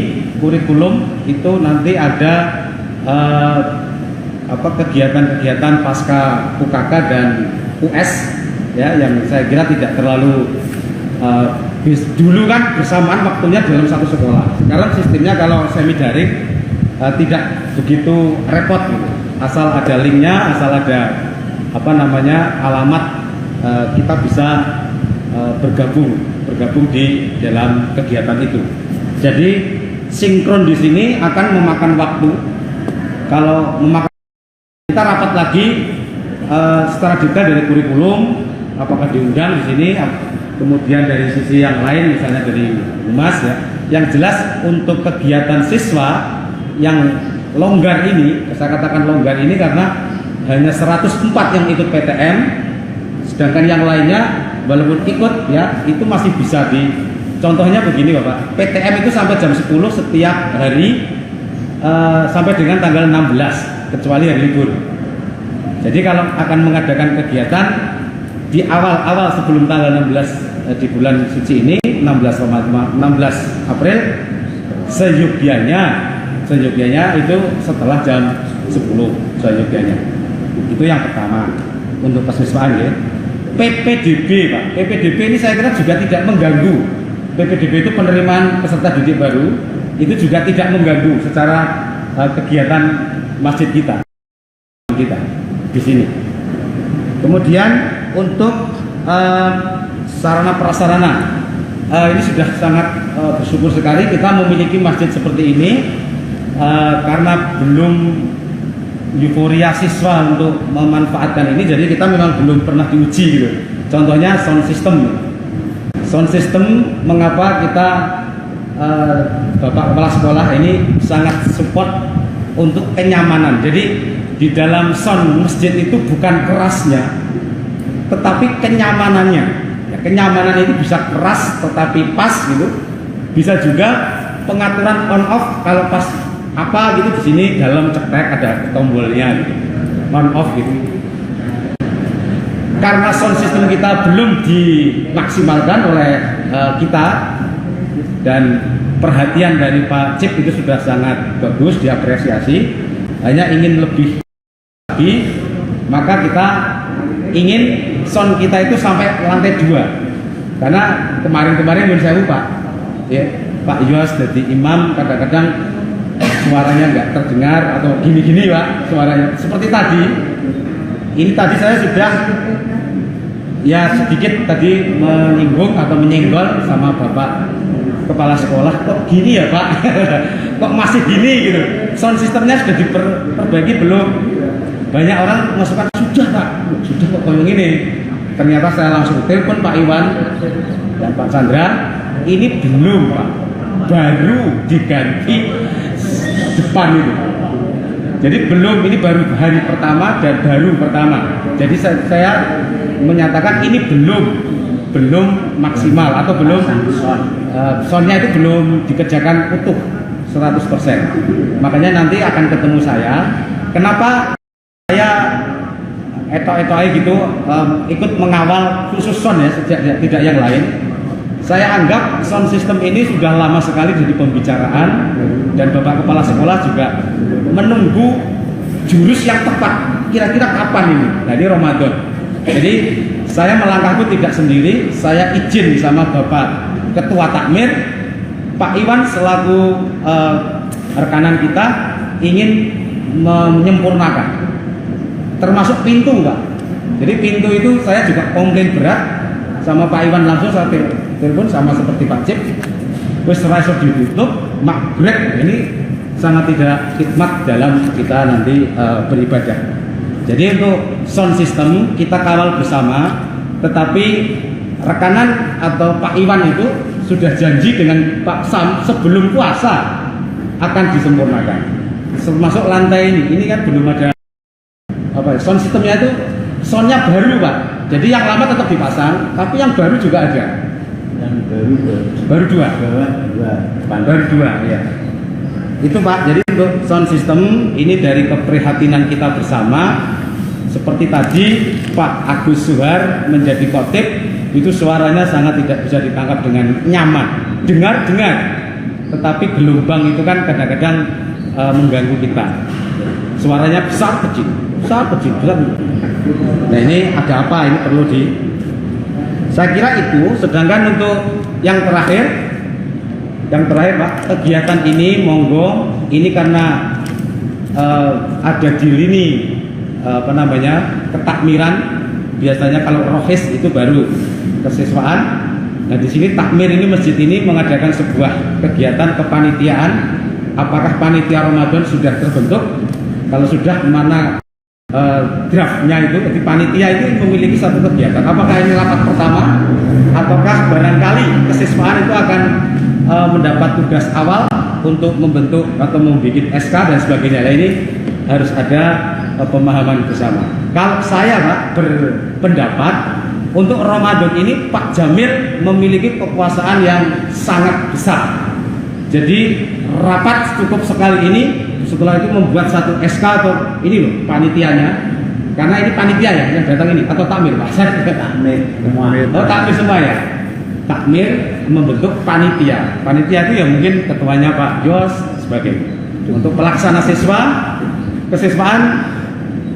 F: kurikulum itu nanti ada kegiatan-kegiatan pasca UKK dan US ya, yang saya kira tidak terlalu dulu kan bersamaan waktunya dalam satu sekolah. Sekarang sistemnya kalau semi daring tidak begitu repot gitu. Asal ada linknya, asal ada alamat, kita bisa bergabung di dalam kegiatan itu. Jadi sinkron di sini akan memakan waktu. Kalau memakan, kita rapat lagi secara detail dari kurikulum, apakah diundang di sini, kemudian dari sisi yang lain misalnya dari humas ya. Yang jelas untuk kegiatan siswa yang longgar ini, saya katakan longgar ini karena hanya 104 yang ikut PTM, sedangkan yang lainnya walaupun ikut ya itu masih bisa contohnya begini Bapak, PTM itu sampai jam 10 setiap hari sampai dengan tanggal 16 kecuali hari libur. Jadi kalau akan mengadakan kegiatan di awal-awal sebelum tanggal 16 di bulan suci ini 16 April seyogyanya itu setelah jam 10 seyogyanya. Itu yang pertama untuk kesiswaan ya. PPDB Pak, PPDB ini saya kira juga tidak mengganggu. PPDB itu penerimaan peserta didik baru, itu juga tidak mengganggu secara kegiatan masjid kita di sini. Kemudian untuk sarana prasarana, ini sudah sangat bersyukur sekali kita memiliki masjid seperti ini, karena belum euforia siswa untuk memanfaatkan ini, jadi kita memang belum pernah diuji gitu. Contohnya sound system. Sound system, mengapa kita Bapak Kepala Sekolah ini sangat support untuk kenyamanan. Jadi di dalam sound masjid itu bukan kerasnya, tetapi kenyamanannya. Ya, kenyamanan itu bisa keras tetapi pas gitu. Bisa juga pengaturan on off, kalau pas apa gitu di sini dalam cetek ada tombolnya gitu. On off gitu. Karena sound system kita belum dimaksimalkan oleh kita, dan perhatian dari Pak Cip itu sudah sangat bagus, diapresiasi, hanya ingin lebih lagi, maka kita ingin sound kita itu sampai lantai 2. Karena kemarin menurut saya Pak, ya, Pak Yos jadi imam kadang-kadang suaranya nggak terdengar atau gini-gini Pak suaranya. Seperti tadi, ini tadi saya sudah ya sedikit tadi menyinggung atau menyenggol sama Bapak Kepala Sekolah, kok gini ya Pak, kok masih gini gitu. Sound sistemnya sudah diperbaiki belum? Banyak orang masukan, sudah Pak, sudah kok kayak gini. Ternyata saya langsung telepon Pak Iwan dan Pak Chandra, ini belum Pak, baru diganti depan itu. Jadi belum, ini baru hari pertama dan baru pertama. Jadi saya menyatakan ini belum maksimal atau belum soundnya itu belum dikerjakan utuh 100%. Makanya nanti akan ketemu saya. Kenapa saya etok-etok gitu ikut mengawal khusus sound ya, tidak yang lain. Saya anggap sound system ini sudah lama sekali jadi pembicaraan, dan Bapak Kepala Sekolah juga menunggu jurus yang tepat. Kira-kira kapan ini? Nah, ini Ramadan. Jadi saya melangkahku tidak sendiri, saya izin sama Bapak Ketua Takmir, Pak Iwan selaku rekanan kita ingin menyempurnakan, termasuk pintu Pak. Jadi pintu itu saya juga komplain berat sama Pak Iwan, langsung saya telepon sama seperti Pak Cip, wis raiso ditutup, makbrek, ini sangat tidak khidmat dalam kita nanti beribadah. Jadi untuk sound system kita kawal bersama, tetapi rekanan atau Pak Iwan itu sudah janji dengan Pak Sam sebelum puasa akan disempurnakan. Termasuk lantai ini kan belum ada apa ya, sound systemnya itu soundnya baru Pak. Jadi yang lama tetap dipasang, tapi yang baru juga ada.
A: Yang baru
F: dua ya. Itu Pak. Jadi untuk sound system ini dari keprihatinan kita bersama. Seperti tadi Pak Agus Suhar menjadi khotib, itu suaranya sangat tidak bisa ditangkap dengan nyaman. Dengar, tetapi gelombang itu kan kadang-kadang mengganggu kita. Suaranya besar kecil. Nah ini ada apa? Ini perlu saya kira itu. Sedangkan untuk yang terakhir Pak, kegiatan ini monggo, ini karena ada di lini ketakmiran. Biasanya kalau rohis itu baru kesiswaan. Nah di sini takmir ini, masjid ini mengadakan sebuah kegiatan kepanitiaan. Apakah panitia Ramadan sudah terbentuk? Kalau sudah, mana draftnya itu? Jadi panitia itu memiliki satu kegiatan. Apakah ini rapat pertama, ataukah barangkali kesiswaan itu akan mendapat tugas awal untuk membentuk atau membuat SK dan sebagainya. Nah, ini harus ada pemahaman bersama. Kalau saya Pak berpendapat untuk Ramadan ini Pak Jamil memiliki kekuasaan yang sangat besar. Jadi rapat cukup sekali ini, setelah itu membuat satu SK atau ini loh panitianya. Karena ini panitia ya yang datang ini, atau takmir Pak? Saya takmir semua. Oh takmir semua ya. Takmir membentuk panitia. Panitia itu ya mungkin ketuanya Pak Yos sebagainya. Untuk pelaksana kesiswaan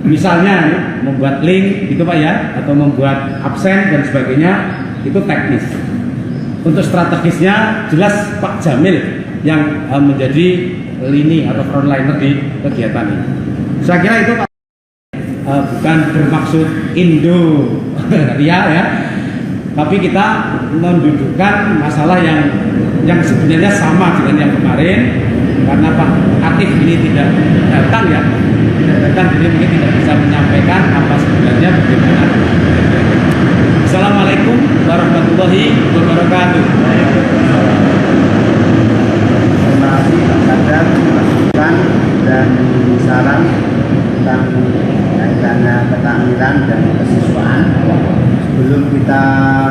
F: misalnya membuat link gitu Pak ya, atau membuat absen dan sebagainya, itu teknis. Untuk strategisnya jelas Pak Jamil yang menjadi lini atau frontliner di kegiatan ini. Saya kira itu Pak. bukan bermaksud Indo ria ya, tapi kita mendudukkan masalah yang sebenarnya sama dengan yang kemarin. Karena Pak Atif ini tidak datang ya, jadi mungkin tidak bisa menyampaikan apa sebenarnya bagaimana. Assalamualaikum warahmatullahi wabarakatuh.
A: Terima kasih Pak Kadar, masukan dan saran tentang kaitannya ketakmiran dan kesiswaan. Sebelum kita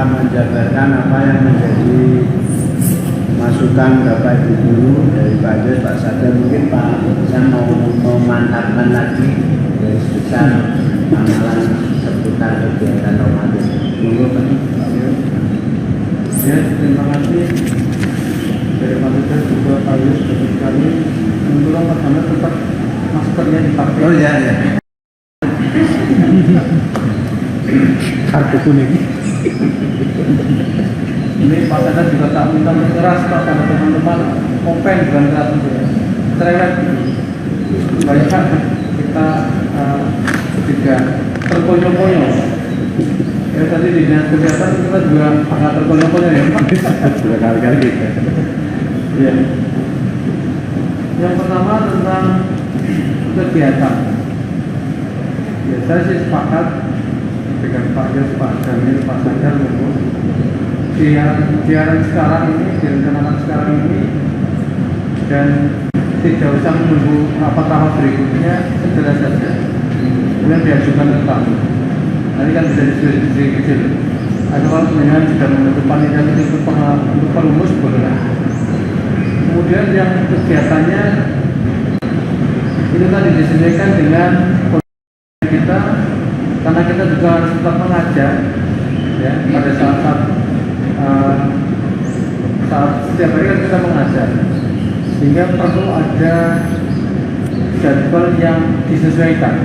A: menjabarkan apa yang menjadi masukan Bapak Ibu Guru dari Pak Jos, Pak Sadar, mungkin Pak saya mau memantapkan lagi dari sebesar amalan seputar kegiatan Ramadan. Monggo Pak.
B: Ya, terima kasih dari Pak Sadar juga Pak Yus betul sekali. Tolong pertama tetap maskernya dipakai.
A: Oh ya ya.
B: Kartu kuning. Ini Pak Sadar juga tak minta keras Pak, karena teman-teman open bukan keras cerewet. Banyak kita ketika terkonyo-konyo. Ya tadi di dinas kesehatan kita juga agak terkonyo-konyo ya Pak.
A: Sudah kali-kali gitu.
B: Ya. Yang pertama tentang kegiatan. Ya saya sih sepakat dengan Pak Yus, Pak Jamil, Pak Sadar maupun siaran sekarang ini, direncanakan sekarang ini, dan tidak usah menunggu apa tahap berikutnya, segera saja kemudian diajukan ke kami. Nanti kan bisa diskusi kecil. Atau kalau sebenarnya sudah membentuk panitia untuk perumus boleh. Kemudian yang kegiatannya itu tadi disesuaikan dengan kita, karena kita juga harus tetap mengajar ya pada saat setiap hari kan kita mengajar, sehingga perlu ada jadwal yang disesuaikan.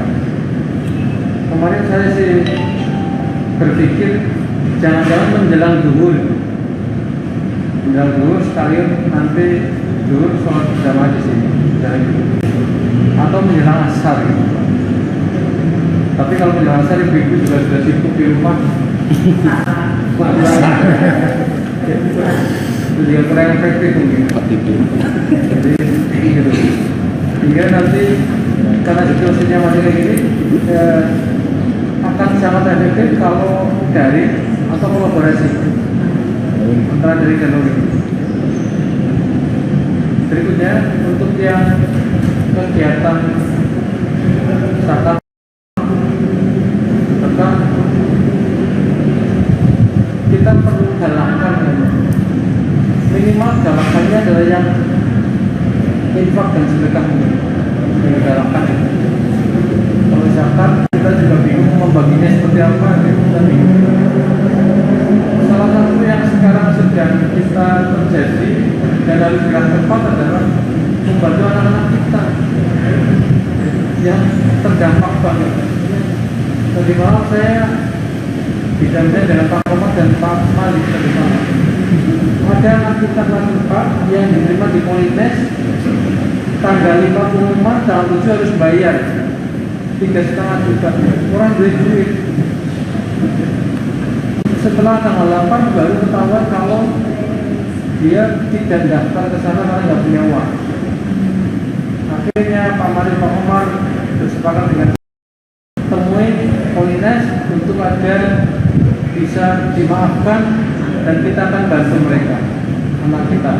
B: Kemarin saya sih berpikir jangan-jangan menjelang zuhur sekalian nanti zuhur sholat berjamaah di sini, atau menjelang asar gitu. Tapi kalau menjelang asar ibu-ibu juga sudah sibuk di rumah. Itu juga kurang efektif mungkin. Jadi gitu. Hingga nanti karena situasinya masih kayak gini, akan sangat efektif kalau dari atau kolaborasi antara dari dan luar. Berikutnya untuk yang kegiatan zakat kita perlu galakkan minimal galakannya adalah yang infak dan sedekah yang galakkan. Kalau zakat kita juga bingung membaginya seperti apa, kita bingung. Salah satu yang sekarang sedang kita terjadi dan harus gerak cepat adalah membantu anak-anak kita yang terdampak banget. Tadi malam saya didampingi dengan Pak Komar dan Pak Malik tadi malam. Ada anak kita kelas 4 yang diterima di Polites tanggal 5 pengumuman, tanggal 7 harus bayar 3,5 juta. Orang beli duit. Setelah tanggal 8 baru ketahuan kalau dia tidak daftar ke sana karena nggak punya uang. Akhirnya Pak Malik, Pak Komar bersepakat dengan temui Polines untuk agar bisa dimaafkan dan kita akan bantu mereka, anak kita.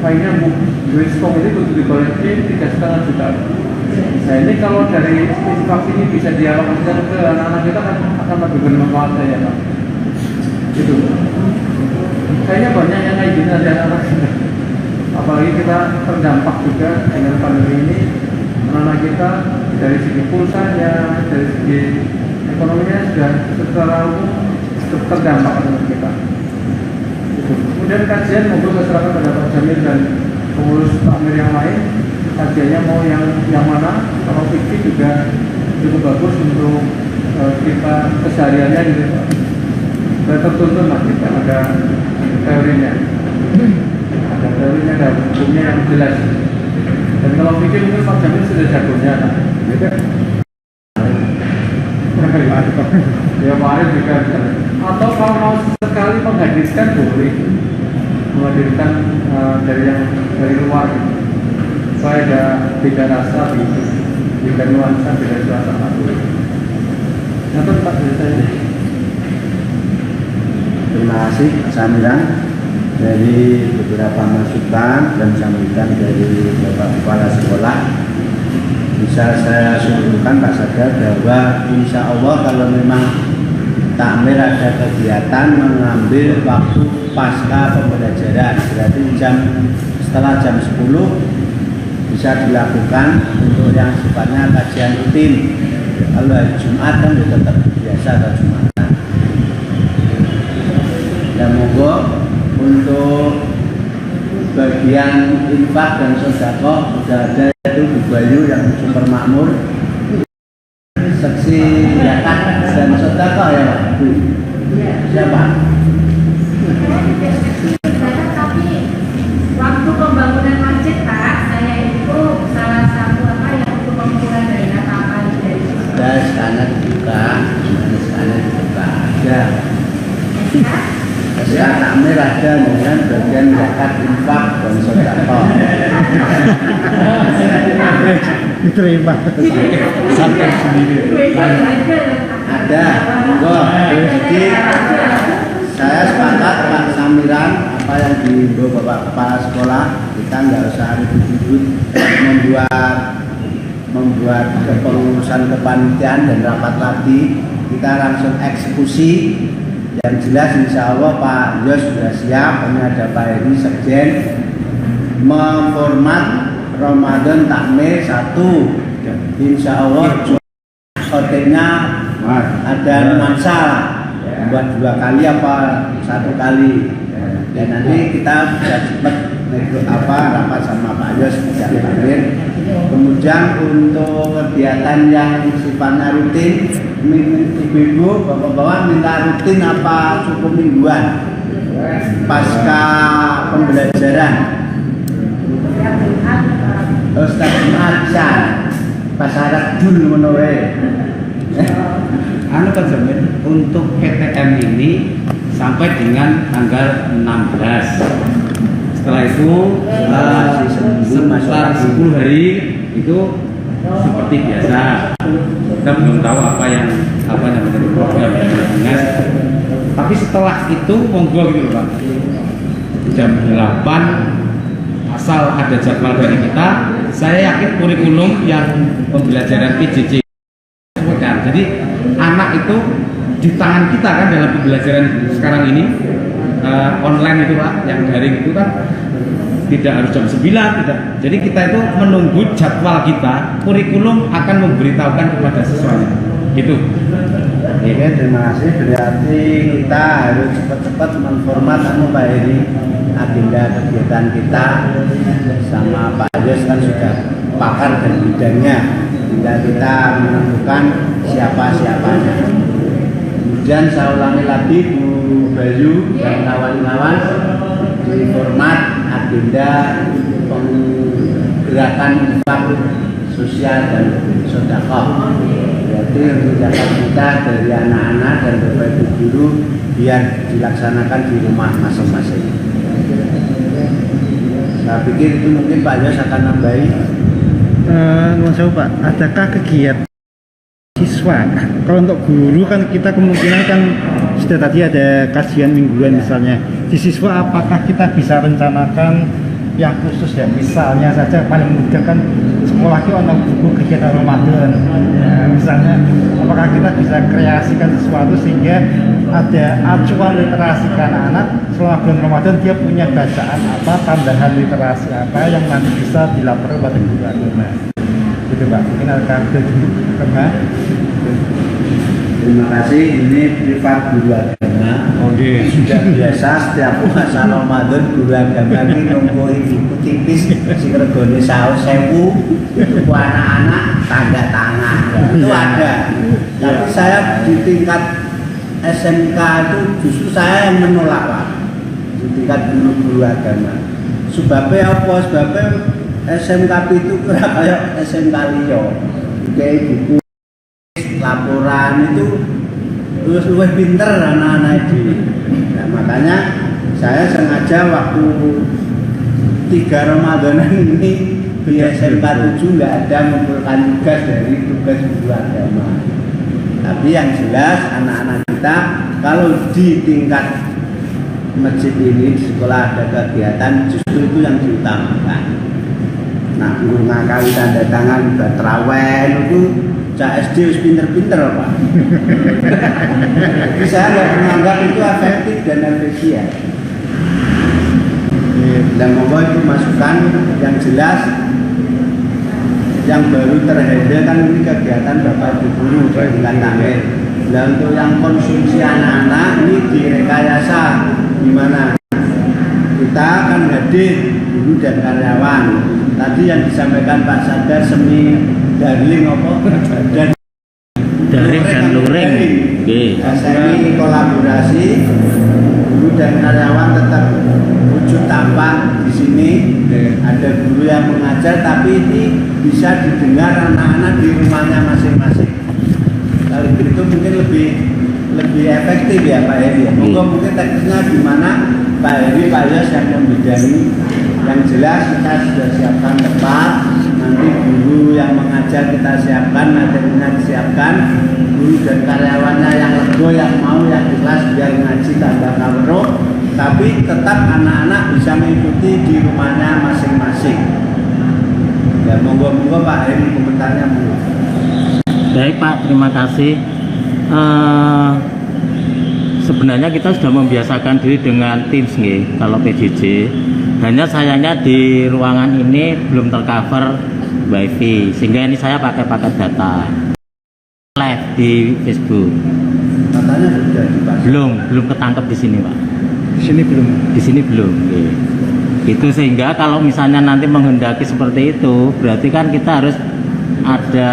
B: Kayaknya duit stok ini untuk dikoleksi 3,5 juta. Nah ini kalau dari infak ini bisa dialokasikan ke anak-anak kita akan lebih bermanfaat ya Pak. Itu. Kayaknya banyak yang kayak gini ada anak kita. Apalagi kita terdampak juga dengan pandemi ini, anak-anak kita dari segi pulsanya, dari segi ekonominya sudah secara umum terdampak dengan kita. Kemudian kajian mobil masyarakat pada Pak Jamil dan pengurus takmir yang lain, kajiannya mau yang mana? Kalau fikih juga cukup bagus untuk kita kesehariannya gitu. Sudah tertuntun lah kita ada teorinya, ada hukumnya yang jelas. Dan kalau fikih mungkin Pak Jamil sudah jagonya. Ya Pak Arif juga bisa. Atau kalau mau sekali menghadirkan boleh menghadirkan dari luar supaya ada beda rasa gitu, beda nuansa, beda suasana. Nanti Pak dari saya.
A: Terima kasih Pak Samiran dari beberapa masukan dan sambutan dari Bapak Kepala Sekolah. Bisa saya simpulkan Pak Sadar bahwa insya Allah kalau memang takmir ada kegiatan mengambil waktu pasca pembelajaran, berarti setelah jam 10 bisa dilakukan untuk yang sifatnya kajian rutin. Kalau hari Jumat kan tetap biasa atau Jumatan. Dan monggo untuk bagian infak dan sedekah sudah ada itu Bu Bayu yang super makmur, seksi zakat dan sedekah ya Pak Bu. Siapa?
G: Tapi waktu pembangunan masjid Pak, saya itu salah satu yang untuk pengumpulan dana kapal dari
A: Ada sekaner dibuka, sekaner dibuka ada. Ya, takmir ada dengan bagian zakat, infak dan sedekah.
E: Diterima.
F: Sampai sendiri.
A: Ada. Jadi saya sepakat Pak Samiran apa yang dihimbau Bapak Kepala Sekolah, kita nggak usah ribut-ribut membuat kepengurusan kepanitiaan dan rapat lagi, kita langsung eksekusi. Yang jelas insya Allah Pak Yos sudah siap, ini ada Pak Heri Sekjen memformat Ramadan takmir 1. Insya Allah hotelnya ada nuansa buat 2 kali apa 1 kali, dan nanti kita bisa cepat rapat sama Pak Yos bisa takmir. Kemudian untuk kegiatan yang sifatnya rutin, ibu-ibu, bapak-bapak minta rutin apa cukup mingguan pasca pembelajaran. Ustaz Jumat bisa pasaran dul menawe.
F: Anu Pak Jamin, untuk PTM ini sampai dengan tanggal 16. Setelah itu setelah 10 hari itu seperti biasa. Kita belum tahu apa namanya program dinas. Tapi setelah itu monggo gitu loh Pak. Jam 8 asal ada jadwal dari kita, saya yakin kurikulum yang pembelajaran PJJ. Jadi anak itu di tangan kita kan dalam pembelajaran sekarang ini. Online itu Pak, yang daring itu kan tidak harus jam 9, tidak. Jadi kita itu menunggu jadwal kita, kurikulum akan memberitahukan kepada siswanya. Gitu.
A: Oke, terima kasih. Berarti kita harus cepat-cepat menformat Pak Heri agenda kegiatan kita, sama Pak Yos kan sudah pakar dan bidangnya. Tinggal kita menentukan siapa-siapanya. Kemudian saya ulangi lagi Bu Bayu dan kawan-kawan di format agenda penggerakan infak sosial dan sedekah. Berarti untuk zakat kita dari anak-anak dan Bapak Ibu guru biar dilaksanakan di rumah masing-masing. Saya pikir itu mungkin Pak Yos akan nambahi.
E: Pak, adakah kegiatan siswa? Kalau untuk guru kan kita kemungkinan kan sudah tadi ada kajian mingguan misalnya. Di siswa apakah kita bisa rencanakan yang khusus ya? Misalnya saja paling mudah kan sekolah kita untuk buku kegiatan Ramadan. Misalnya apakah kita bisa kreasikan sesuatu sehingga ada acuan literasi ke anak-anak selama bulan Ramadan, dia punya bacaan apa, tambahan literasi apa yang nanti bisa dilaporkan pada guru agama. Gitu Pak, mungkin ada dulu karena
A: terima kasih. Ini privat guru agama.
F: Oke.
A: Sudah biasa setiap puasa Ramadan guru agama ini nungguin buku tipis si regone saus 1000 itu anak-anak tanda tangan itu ada. Tapi saya di tingkat SMK itu justru saya yang menolak Pak, di tingkat guru-guru agama. Sebabnya apa? Sebabnya SMK itu kira kayak SMK liyo, kayak buku laporan itu luwih pinter anak-anak itu. Nah, makanya saya sengaja waktu 3 Ramadanan ini di SMK 7 nggak ada mengumpulkan tugas dari tugas guru agama. Tapi yang jelas anak-anak kita kalau di tingkat masjid ini di sekolah ada kegiatan justru itu yang diutamakan. Nah, guru ngakali tanda tangan udah terawih itu cak SD harus pinter-pinter Pak. Jadi saya nggak menganggap itu efektif dan efisien. Dan monggo itu masukan yang jelas yang baru terhandle kan ini kegiatan Bapak Ibu guru dengan takmir. Dan untuk yang konsumsi anak-anak ini direkayasa gimana? Kita akan hadir guru dan karyawan. Tadi yang disampaikan Pak Sadar semi darling apa?
D: Daring dan luring. Nggih.
A: Semi kolaborasi guru dan karyawan tetap wujud tampak di sini. Ada guru yang mengajar tapi ini bisa didengar anak-anak di rumahnya masing-masing. Kalau begitu mungkin lebih efektif ya Pak Heri. Mungkin teknisnya gimana Pak Heri, Pak Yos yang membidangi. Yang jelas kita sudah siapkan tempat. Nanti guru yang mengajar kita siapkan, materinya disiapkan, guru dan karyawannya yang lego, yang mau, yang ikhlas biar ngaji tambah kawero. Tapi tetap anak-anak bisa mengikuti di rumahnya masing-masing. Ya monggo-monggo Pak Heri komentarnya monggo.
D: Baik Pak, terima kasih. Sebenarnya kita sudah membiasakan diri dengan Teams nih, kalau PJJ. Hanya sayangnya di ruangan ini belum tercover WiFi, sehingga ini saya pakai paket data live di Facebook.
A: Katanya sudah dibahas.
D: Belum ketangkep di sini Pak.
E: Di sini belum.
D: Di sini belum. Nggih. Itu sehingga kalau misalnya nanti menghendaki seperti itu, berarti kan kita harus ada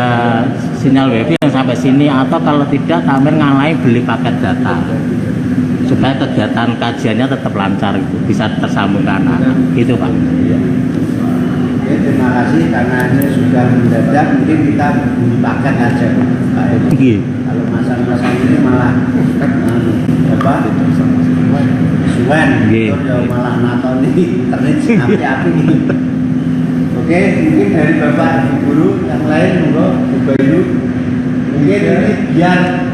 D: sinyal WiFi yang sampai sini, atau kalau tidak Tamir ngalai beli paket data supaya kegiatan kajiannya tetap lancar, gitu, bisa tersambung ke anak-anak. Gitu Pak.
A: Oke, terima kasih karena ini sudah mendadak, mungkin kita beli paket aja Pak Heri.
D: Nggih.
A: Kalau masa-masa ini malah apa? Suwen,
D: Nggih.
A: itu malah natoni internet api-api. Oke, mungkin dari Bapak Ibu guru yang lain monggo Bu Bayu. Mungkin ini biar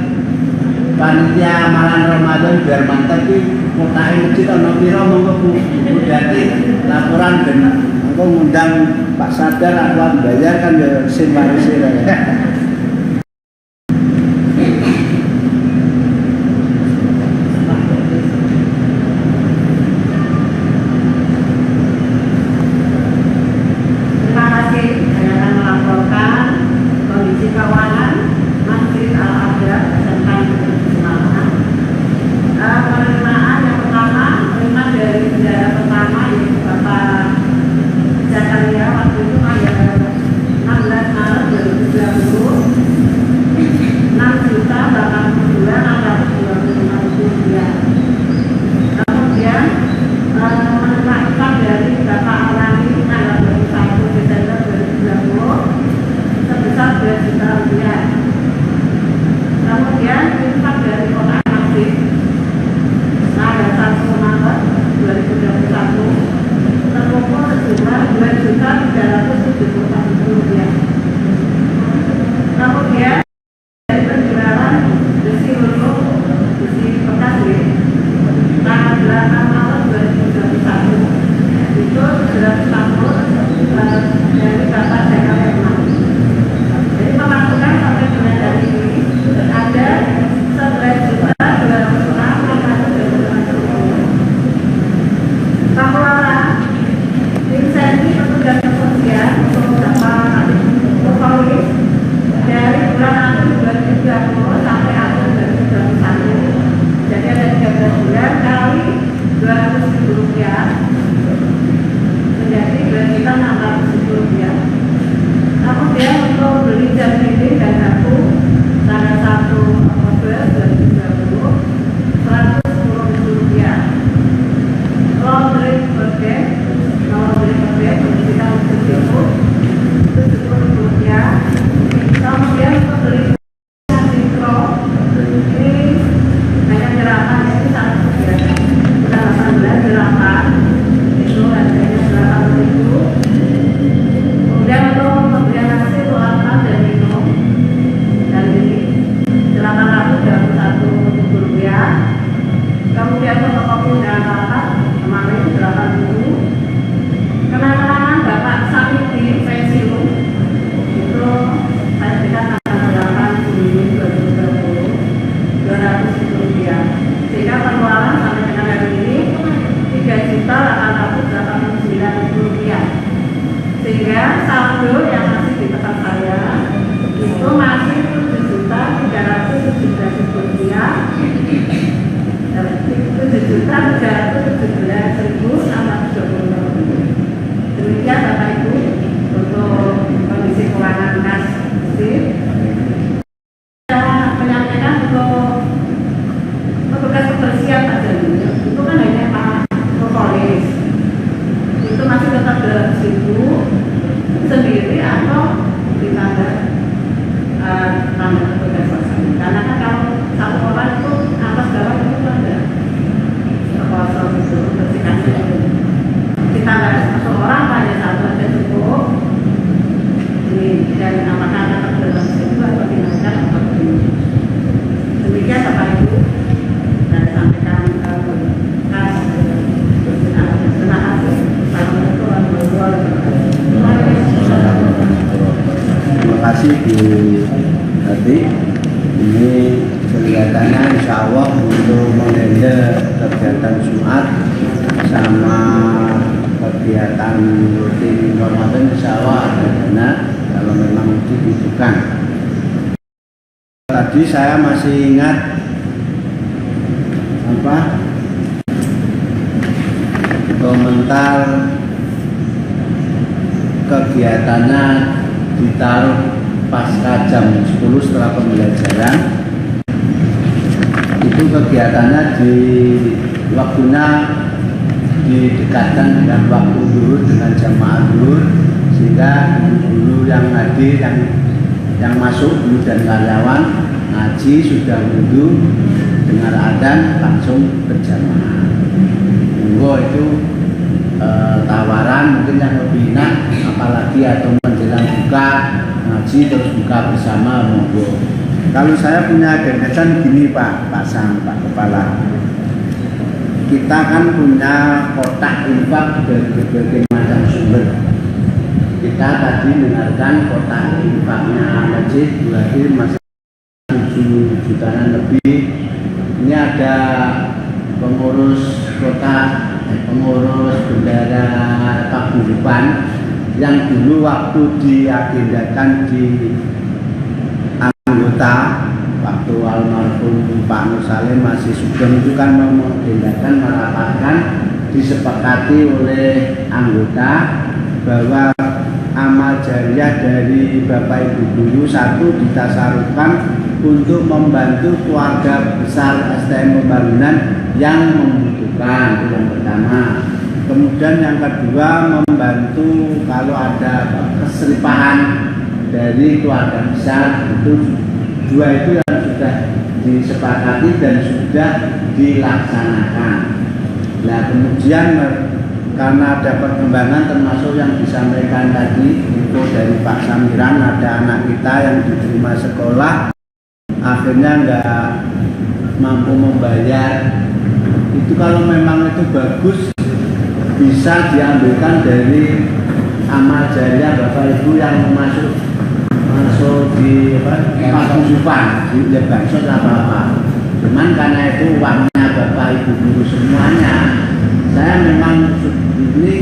A: panitia amalan Ramadan biar mantap iki kotake masjid ana pira monggo Bu Dati laporan ben engko ngundang Pak Sadar aku bayar kan ya sin warise ya.
G: Terima kasih saya akan melaporkan kondisi keuangan Masjid Al-Adab SMK Semarang. Penerimaan yang pertama, penerimaan dari bendahara pertama yaitu Bapak Zakaria waktu itu tanggal 16 Maret 2020 6.082.625 rupiah. Kemudian menerima infak dari Bapak Alani tanggal 21 Desember 2020 sebesar 2 juta rupiah. Kemudian infak dari kota Masjid tanggal 1 Maret 2021 terkumpul sejumlah 2.371.000 rupiah. Kemudian dari penjualan besi huruf besi bekas tanggal 8 Maret 2021 itu 740 dari Bapak Zakaria. Jadi pemasukan sampai dengan hari ini ada 11.206.625 pengeluaran insentif petugas kepolisian untuk beberapa polis dari bulan April 2020 sampai April 2021. Jadi ada 13 bulan kali 200.000 rupiah menjadi 2.600.000 rupiah. Kemudian untuk beli jam dinding dan batu tanggal 1 Oktober 2020 110.000 rupiah. Laundry birthday kita untuk itu 70.000 rupiah. Kemudian untuk beli
A: Ini kelihatannya insya Allah untuk menghandle kegiatan Jumat sama kegiatan rutin Ramadan insya Allah ada dana kalau memang dibutuhkan. Tadi saya masih ingat komentar kegiatannya ditaruh pasca jam 10 setelah pembelajaran. Itu kegiatannya di waktunya didekatkan dengan waktu zuhur dengan jamaah zuhur, sehingga guru yang hadir yang masuk guru dan karyawan ngaji sudah wudhu, dengar adzan langsung berjamaah. Itu tawaran mungkin yang lebih enak, apalagi atau menjelang buka ngaji terus buka bersama, monggo. Kalau saya punya gagasan gini Pak Sam, Pak Kepala, kita kan punya kotak infak dari berbagai macam sumber. Kita tadi dengarkan kotak infaknya masjid berarti masih 7 jutaan lebih. Ini ada pengurus kota, pengurus bendara Paguyuban yang dulu waktu diagendakan di anggota waktu almarhum Pak Nur Salim masih Sugeng itu kan mengagendakan merapatkan, disepakati oleh anggota bahwa amal jariah dari Bapak Ibu guru satu ditasarufkan untuk membantu keluarga besar STM Pembangunan yang membutuhkan, itu yang pertama. Kemudian yang kedua membantu kalau ada keserpahan dari keluarga besar, itu dua itu yang sudah disepakati dan sudah dilaksanakan. Nah kemudian karena ada perkembangan termasuk yang disampaikan tadi info dari Pak Samiran, ada anak kita yang diterima sekolah akhirnya nggak mampu membayar. Itu kalau memang itu bagus bisa diambilkan dari amal jariah Bapak Ibu yang masuk di Paguyuban, di Bansos apa-apa. Cuman karena itu uangnya Bapak Ibu guru semuanya, saya memang ini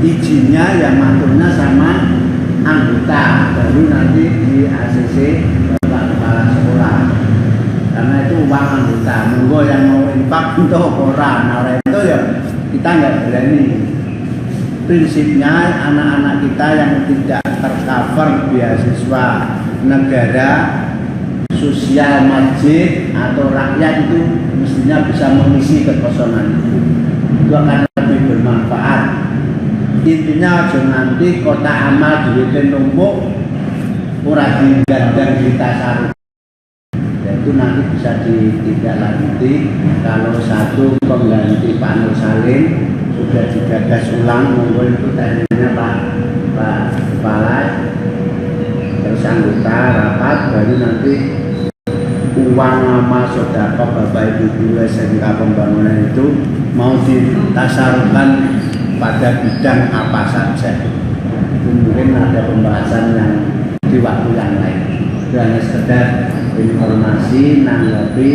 A: izinnya yang maturnya sama anggota, baru nanti di ACC Bapak Kepala Sekolah. Karena itu uang anggota, monggo yang mau infak untuk orang, nah itu ya kita nggak berani. Prinsipnya anak-anak kita yang tidak tercover beasiswa negara, sosial masjid atau rakyat itu mestinya bisa mengisi kekosongan itu akan lebih bermanfaat. Intinya aja nanti kota amal duitnya numpuk ora digandang di tasaruf, itu nanti bisa ditindaklanjuti. Kalau satu pengganti Pak Nur Salim sudah digagas ulang, monggo itu tekniknya Pak Kepala, terus anggota rapat, baru nanti uang amal sedekah Bapak Ibu guru SMK Pembangunan itu mau ditasarufkan pada bidang apa saja. Itu mungkin ada pembahasan yang di waktu yang lain. Itu hanya sekedar informasi nanggapi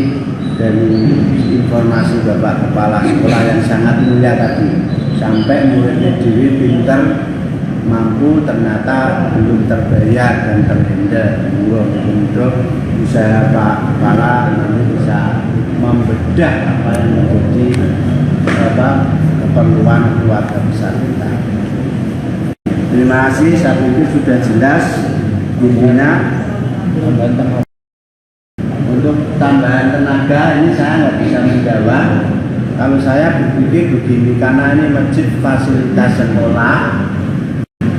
A: dari informasi Bapak Kepala Sekolah yang sangat mulia tadi, sampai muridnya diri pinter, mampu, ternyata belum terbayar dan terhindar. Untuk usaha Pak Kepala nanti bisa membedah apa yang menjadi keperluan keluarga besar kita. Terima kasih, saya pikir sudah jelas intinya. Untuk tambahan tenaga ini saya nggak bisa menjawab. Kalau saya berpikir begini, karena ini masjid fasilitas sekolah,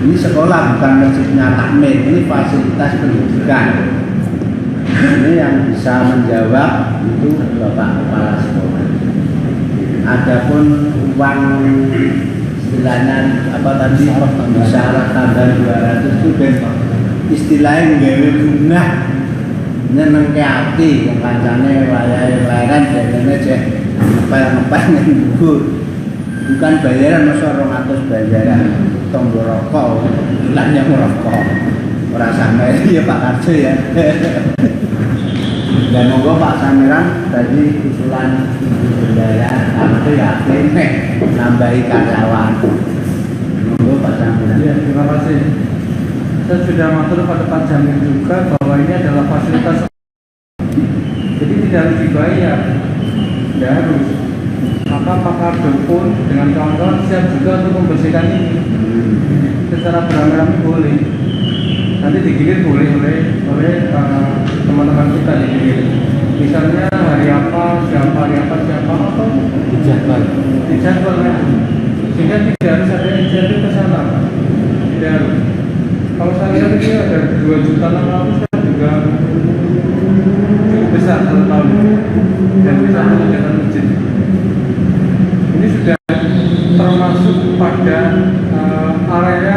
A: ini sekolah bukan masjidnya takmir, ini fasilitas pendidikan. Ini yang bisa menjawab itu Bapak Kepala Sekolah. Adapun uang istilahnya apa tadi, syarat tambahan 200 itu istilahnya nggawe gunah nyeneng ke hati, yang kancane layaran jadinya aja ngepel-ngepel ngembur, bukan bayaran masa 200 bayaran tombol rokok, bilangnya merokok orang sama ya Pak Karjo ya. Dan monggo Pak Samiran tadi usulan Ibu Bendara, aku yakin nambahi karyawan. Monggo Pak Samiran.
B: Ya, terima kasih. Saya sudah matur pada Pak Jamil juga bahwa ini adalah fasilitas, jadi tidak harus dibayar, tidak harus. Maka Pak Kardo pun dengan kawan-kawan siap juga untuk membersihkan ini secara beramai-ramai boleh. Nanti digilir boleh oleh teman-teman kita digilir. Misalnya hari apa, siapa atau dijadwal ya. Sehingga tidak harus ada insentif ke sana. Tidak harus. Kalau saya lihat ini ada 2.600.000 kan juga cukup besar per tahun dan bisa mengerjakan masjid. Ini sudah termasuk pada area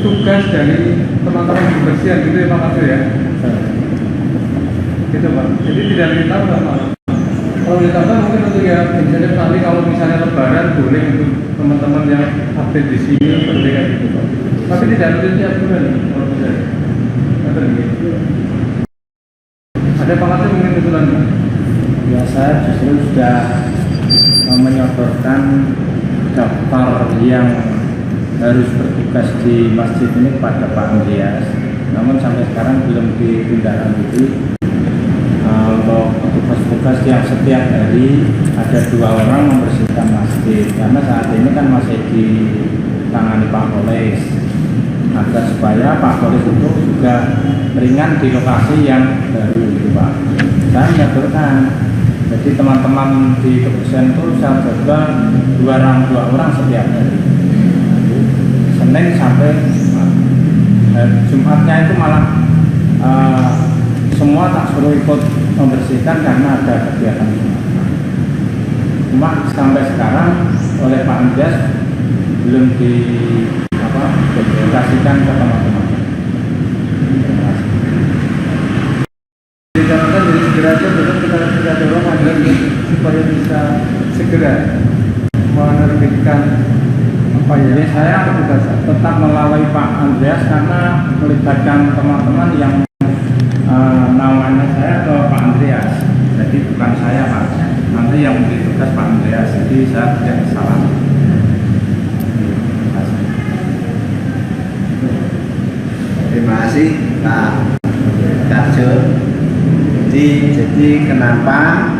B: tugas dari teman-teman kebersihan gitu ya Pak Kasur ya. Gitu Pak. Jadi tidak ditambah Pak. Kalau ditambah mungkin untuk ya insentif nanti kalau misalnya lebaran boleh untuk teman-teman yang aktif di sini seperti kayak gitu Pak. Tapi tidak harus tiap bulan kalau bisa. Ada Pak Kasur mungkin usulan?
E: Ya, saya justru sudah menyodorkan daftar yang harus bertugas di masjid ini kepada Pak Andreas. Namun sampai sekarang belum ditindaklanjuti. Untuk petugas-petugas yang setiap hari ada 2 orang membersihkan masjid, karena saat ini kan masih ditangani Pak Polis, agar supaya Pak Polis itu juga ringan di lokasi yang baru itu Pak. Saya menyodorkan, jadi teman-teman di kebersihan itu saya jaga 2 orang setiap hari, Senin sampai Jumat. Jumatnya itu malah semua tak suruh ikut membersihkan karena ada kegiatan Jumat. Cuma sampai sekarang oleh Pak Andreas belum dikasihkan ke teman-teman. Terima kasih.
B: Dijalankan dari segera aja, besok kita dorong agar supaya bisa segera menerbitkan apa ya.
E: Jadi saya tetap melalui Pak Andreas karena melibatkan teman-teman yang namanya saya ke Pak Andreas. Jadi bukan saya Pak, nanti yang memberi tugas Pak Andreas. Jadi saya tidak salah.
A: Terima kasih Pak Karjo. Jadi kenapa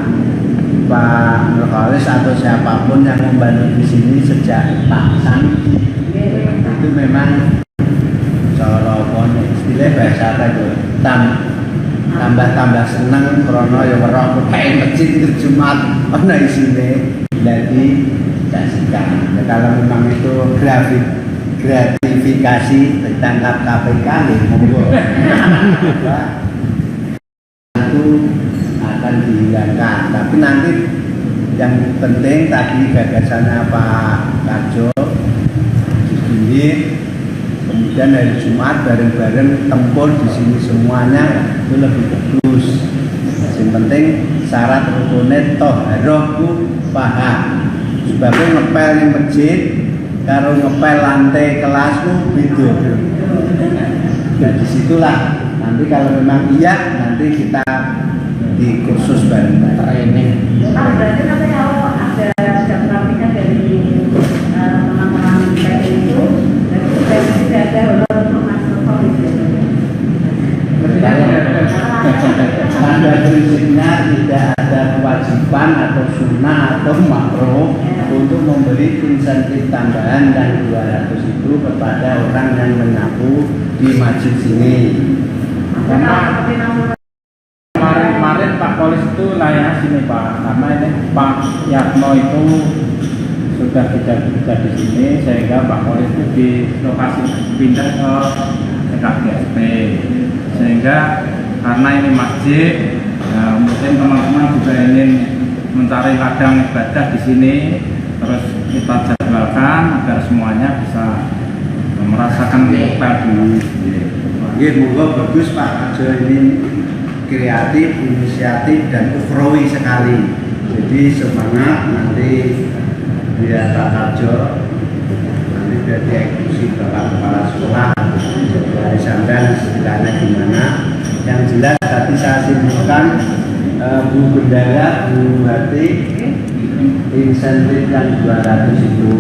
A: Pak Nurholis atau siapapun yang membantu di sini sejak Pak San itu memang corokon istilah bahasa apa itu tambah seneng krono ya weruh kayak masjid itu Jumat ana isine jadi kasihkan. Kalau memang itu gratifikasi ditangkap KPK nih monggo itu akan dihilangkan. Tapi nanti yang penting tadi gagasannya Pak Karjo disini, kemudian hari Jumat bareng-bareng tempur di sini semuanya itu lebih bagus. Yang penting syarat rukunnya toharohku paham. Sebabnya ngepel di masjid karo ngepel lantai kelasku beda. Dan disitulah nanti kalau memang iya nanti kita di kursus bareng-bareng training.
G: Berarti nanti kalau ada praktiknya dari teman-teman PT itu tidak ada untuk masuk polis.
A: Pada prinsipnya tidak ada kewajiban atau sunnah atau makruh untuk memberi insentif tambahan dan 200 itu kepada orang yang menyapu di masjid sini.
E: Karena kemarin Pak Polis itu layak sini Pak, karena ini Pak Yatno itu sudah tidak bekerja di sini, sehingga Pak Polis itu di lokasi pindah ke KGSP. Sehingga karena ini masjid, ya, mungkin teman-teman juga ingin mencari ladang ibadah di sini, terus kita jadwalkan agar semuanya bisa merasakan ngepel dulu.
A: Iya, monggo bagus Pak Karjo, ini kreatif, inisiatif dan ukhrawi sekali. Jadi semangat nanti biar Pak Karjo nanti biar dieksekusi Bapak Kepala Sekolah. Jadi sampai istilahnya gimana Yang jelas tadi saya simpulkan Bu Bendara, Bu Hati, insentif yang 200 itu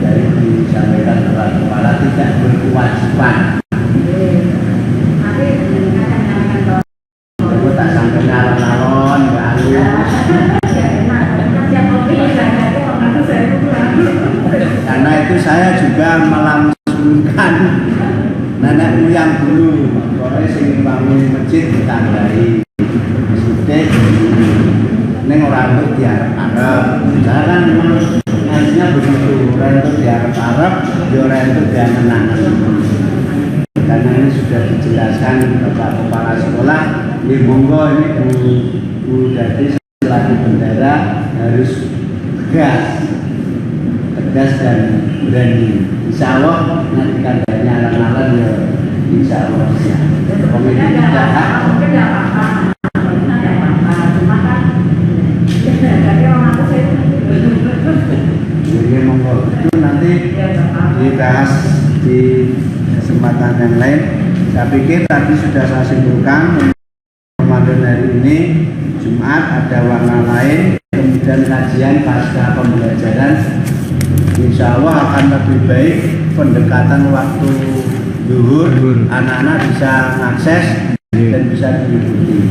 A: dari disampaikan oleh kepala tidak berkewajiban. Aku tak sampai nalon-nalon, nggak halus. Karena itu saya juga melangsungkan nenek moyang dulu. Pokoknya sing bangun masjid ditandai. Sudah, neng orang itu diharap-harap. Saya kan memang aslinya begitu. Orang itu diharap-harap, orang itu diangan-angan. Karena ini sudah dijelaskan Bapak Kepala Sekolah. Ini monggo ini Bu Dadi selaku bendara harus tegas dan berani. Insya Allah nanti kadarnya alang-alang ya insya Allah bisa. Komisi tidak jadi monggo itu nanti dibahas di kesempatan yang lain. Saya pikir tadi sudah saya simpulkan Ramadan hari ini Jumat ada warna lain, kemudian kajian pasca pembelajaran insya Allah akan lebih baik. Pendekatan waktu zuhur anak-anak bisa mengakses dan bisa diikuti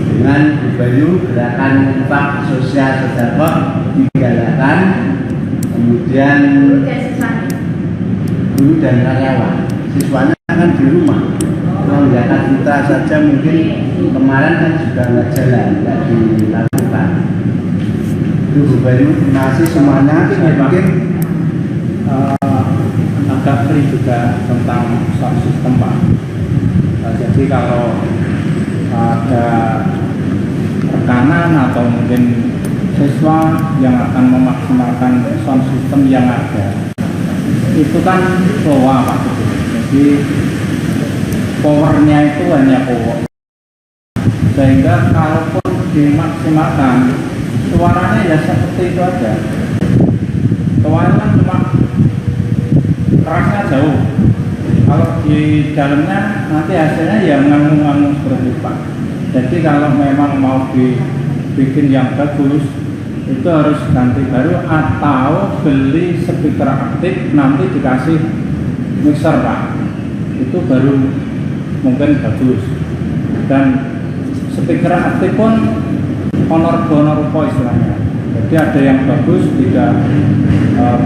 A: dengan Bayu gerakan infak sosial sedekah digalakan, kemudian guru dan karyawan siswanya kan di rumah. Kalau zakat fitrah saja mungkin kemarin kan sudah nggak jalan, nggak dilakukan. Itu Bu Bayu, terima kasih semuanya. Saya pikir
D: agak free juga tentang sound system Pak. Jadi kalau ada rekanan atau mungkin siswa yang akan memaksimalkan sound system yang ada, itu kan power Pak. Jadi powernya itu hanya power, sehingga kalaupun dimaksimalkan suaranya ya seperti itu aja. Suaranya cuma kerasnya jauh. Kalau di dalamnya nanti hasilnya ya ngangung-ngangung seperti itu Pak. Jadi kalau memang mau dibikin yang bagus itu harus ganti baru atau beli speaker aktif nanti dikasih mixer Pak. Itu baru mungkin bagus. Dan speaker aktif pun honor istilahnya. Jadi ada yang bagus, tidak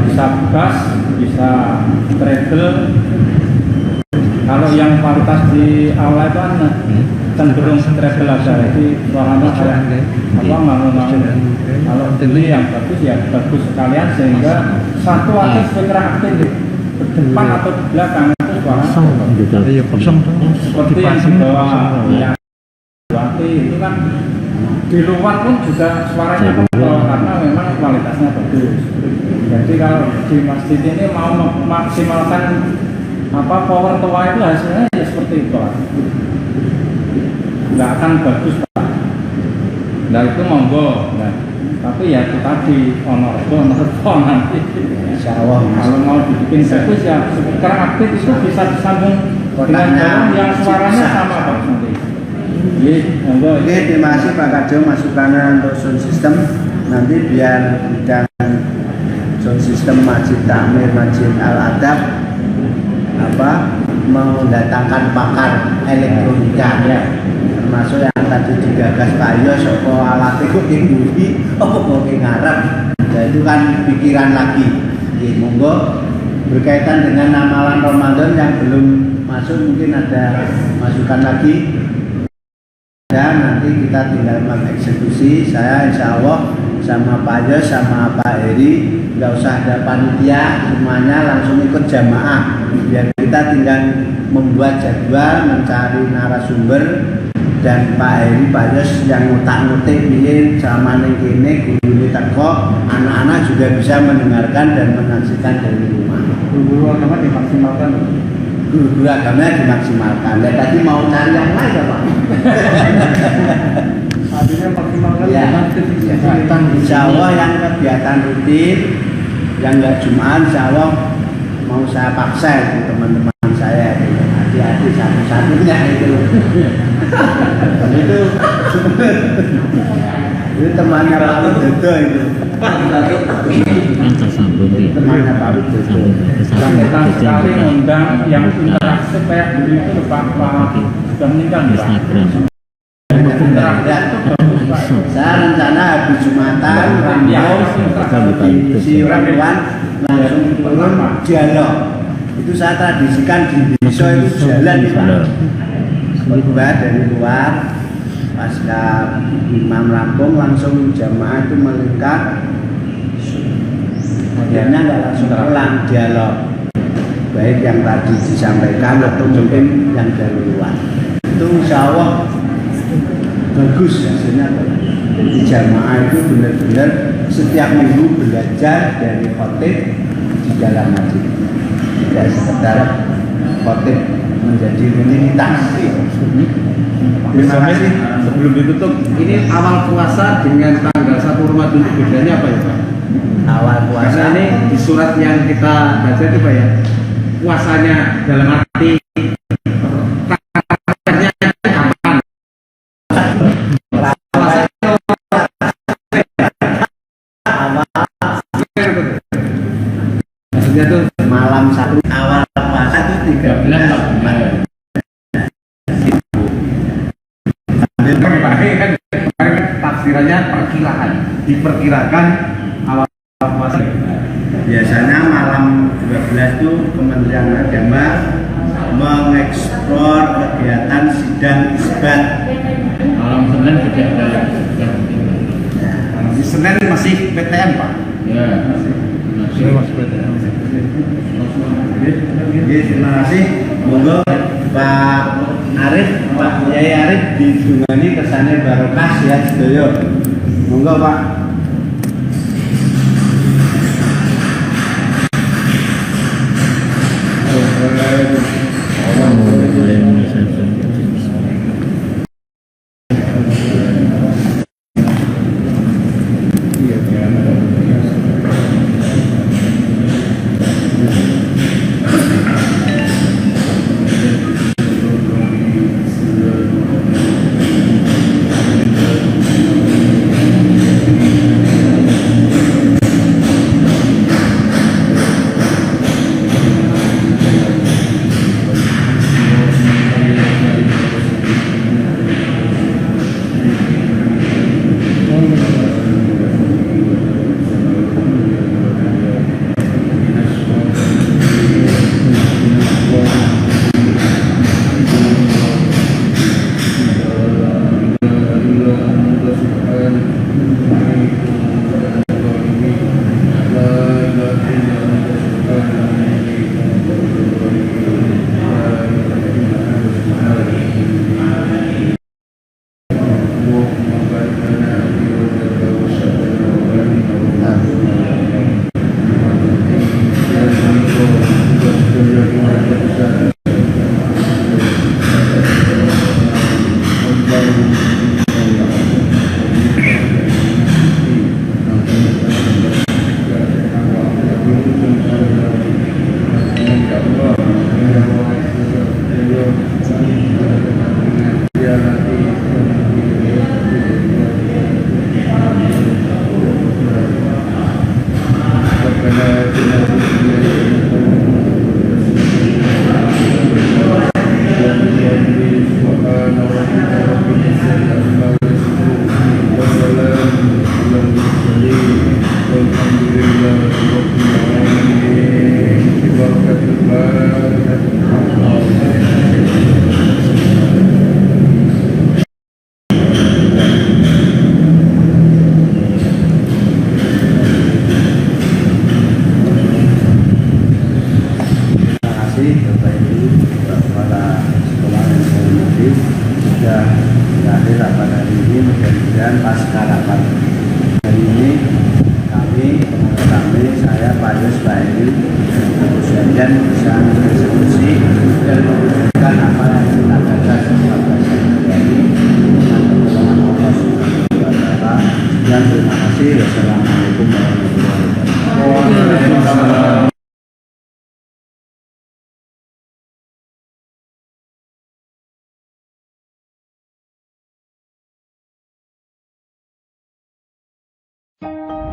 D: bisa bass, bisa treble. Kalau yang kualitas di aula itu kan cenderung treble aja, jadi suaranya kayak ngangung-ngangung. Kalau ini yang bagus ya bagus sekalian sehingga satu atau speaker aktif di depan atau di belakang itu suaranya seperti yang di bawah yang itu kan di luar pun juga suaranya kontrol karena memang kualitasnya bagus. Jadi kalau di masjid ini mau memaksimalkan power tua itu hasilnya ya seperti itu, nggak akan bagus Pak. Nah itu monggo. Nah, tapi ya itu tadi honor nanti.
A: insya Allah
D: Kalau mau dibikin bagus ya speaker aktif itu bisa disambung dengan yang suaranya sama Pak nanti.
A: Oke, terima kasih Pak Kadjo masukannya untuk sound system. Nanti biar bidang sound system Masjid Takmir, Masjid Al-Adab mendatangkan pakar elektronika ya. Termasuk yang tadi digagas Pak Yos sopo alat itu ibu mau ngarep. Nah, itu kan pikiran lagi. Monggo berkaitan dengan amalan Ramadan yang belum masuk mungkin ada masukan lagi. Dan nanti kita tinggal mengeksekusi. Saya insya Allah sama Pak Yos sama Pak Heri nggak usah ada panitia, semuanya langsung ikut jamaah. Biar kita tinggal membuat jadwal, mencari narasumber, dan Pak Heri, Pak Yos yang ngutak-ngutik ini sama ning kene guru teko, anak-anak juga bisa mendengarkan dan menyaksikan dari rumah.
B: Guru agama dimaksimalkan.
A: Guru agama dimaksimalkan. Dan tadi mau cari yang lain Pak.
B: Artinya maksimalkan
A: Ya,
B: kegiatan
A: insya Allah yang kegiatan rutin, yang nggak Jumat, insya Allah mau saya paksa itu teman-teman saya, adik-adik satu-satunya itu. itu itu temannya Pak Widodo itu. Temannya Pak Widodo.
D: Kita sekali undang yang interaksi kayak dulu itu loh, Pak sudah meninggal nih, Pak. Interaksi itu bagus, Pak.
A: Saya rencana habis Jumatan, si Rambuan langsung turun dialog. Itu saya tradisikan di desa itu jalan nih Pak. Khotbah dari luar, pasca imam rampung langsung jamaah itu melingkar. Kemudiannya nggak langsung pulang dialog. Baik yang tadi disampaikan atau mungkin yang dari luar. Itu insya Allah bagus hasilnya. Jadi jamaah itu benar-benar setiap minggu belajar dari khotib di dalam masjid. Tidak sekedar khotib menjadi rutinitas. Terima kasih.
F: Sebelum ditutup, ini awal puasa dengan tanggal 1 Ramadan itu bedanya apa ya Pak?
A: Awal puasa
F: Karena ini di surat yang kita baca itu Pak ya, puasanya dalam arti tanggalnya kapan? Maksudnya tuh
A: malam satu awal puasa itu 13
F: kan tafsirannya perkiraan, diperkirakan awal puasa.
A: Biasanya malam 12 itu Kementerian Agama mengeksplor kegiatan sidang isbat.
D: Malam Senin tidak ada.
F: Di Senin masih PTM Pak.
D: Ya, masih PTM.
A: Jadi terima kasih. Monggo Pak Arif, Pak Yai Arif didungani kesannya barokah sehat sedoyo. Monggo Pak. Mudah-mudahan pasca rapat hari ini saya Pak Yus Pak Eri dan bisa berdiskusi dan mewujudkan apa yang kita gagas sebagai ini dengan pertolongan Allah Subhanahu wa Ta'ala. Dan terima kasih. Wassalamualaikum warahmatullahi wabarakatuh.
G: Thank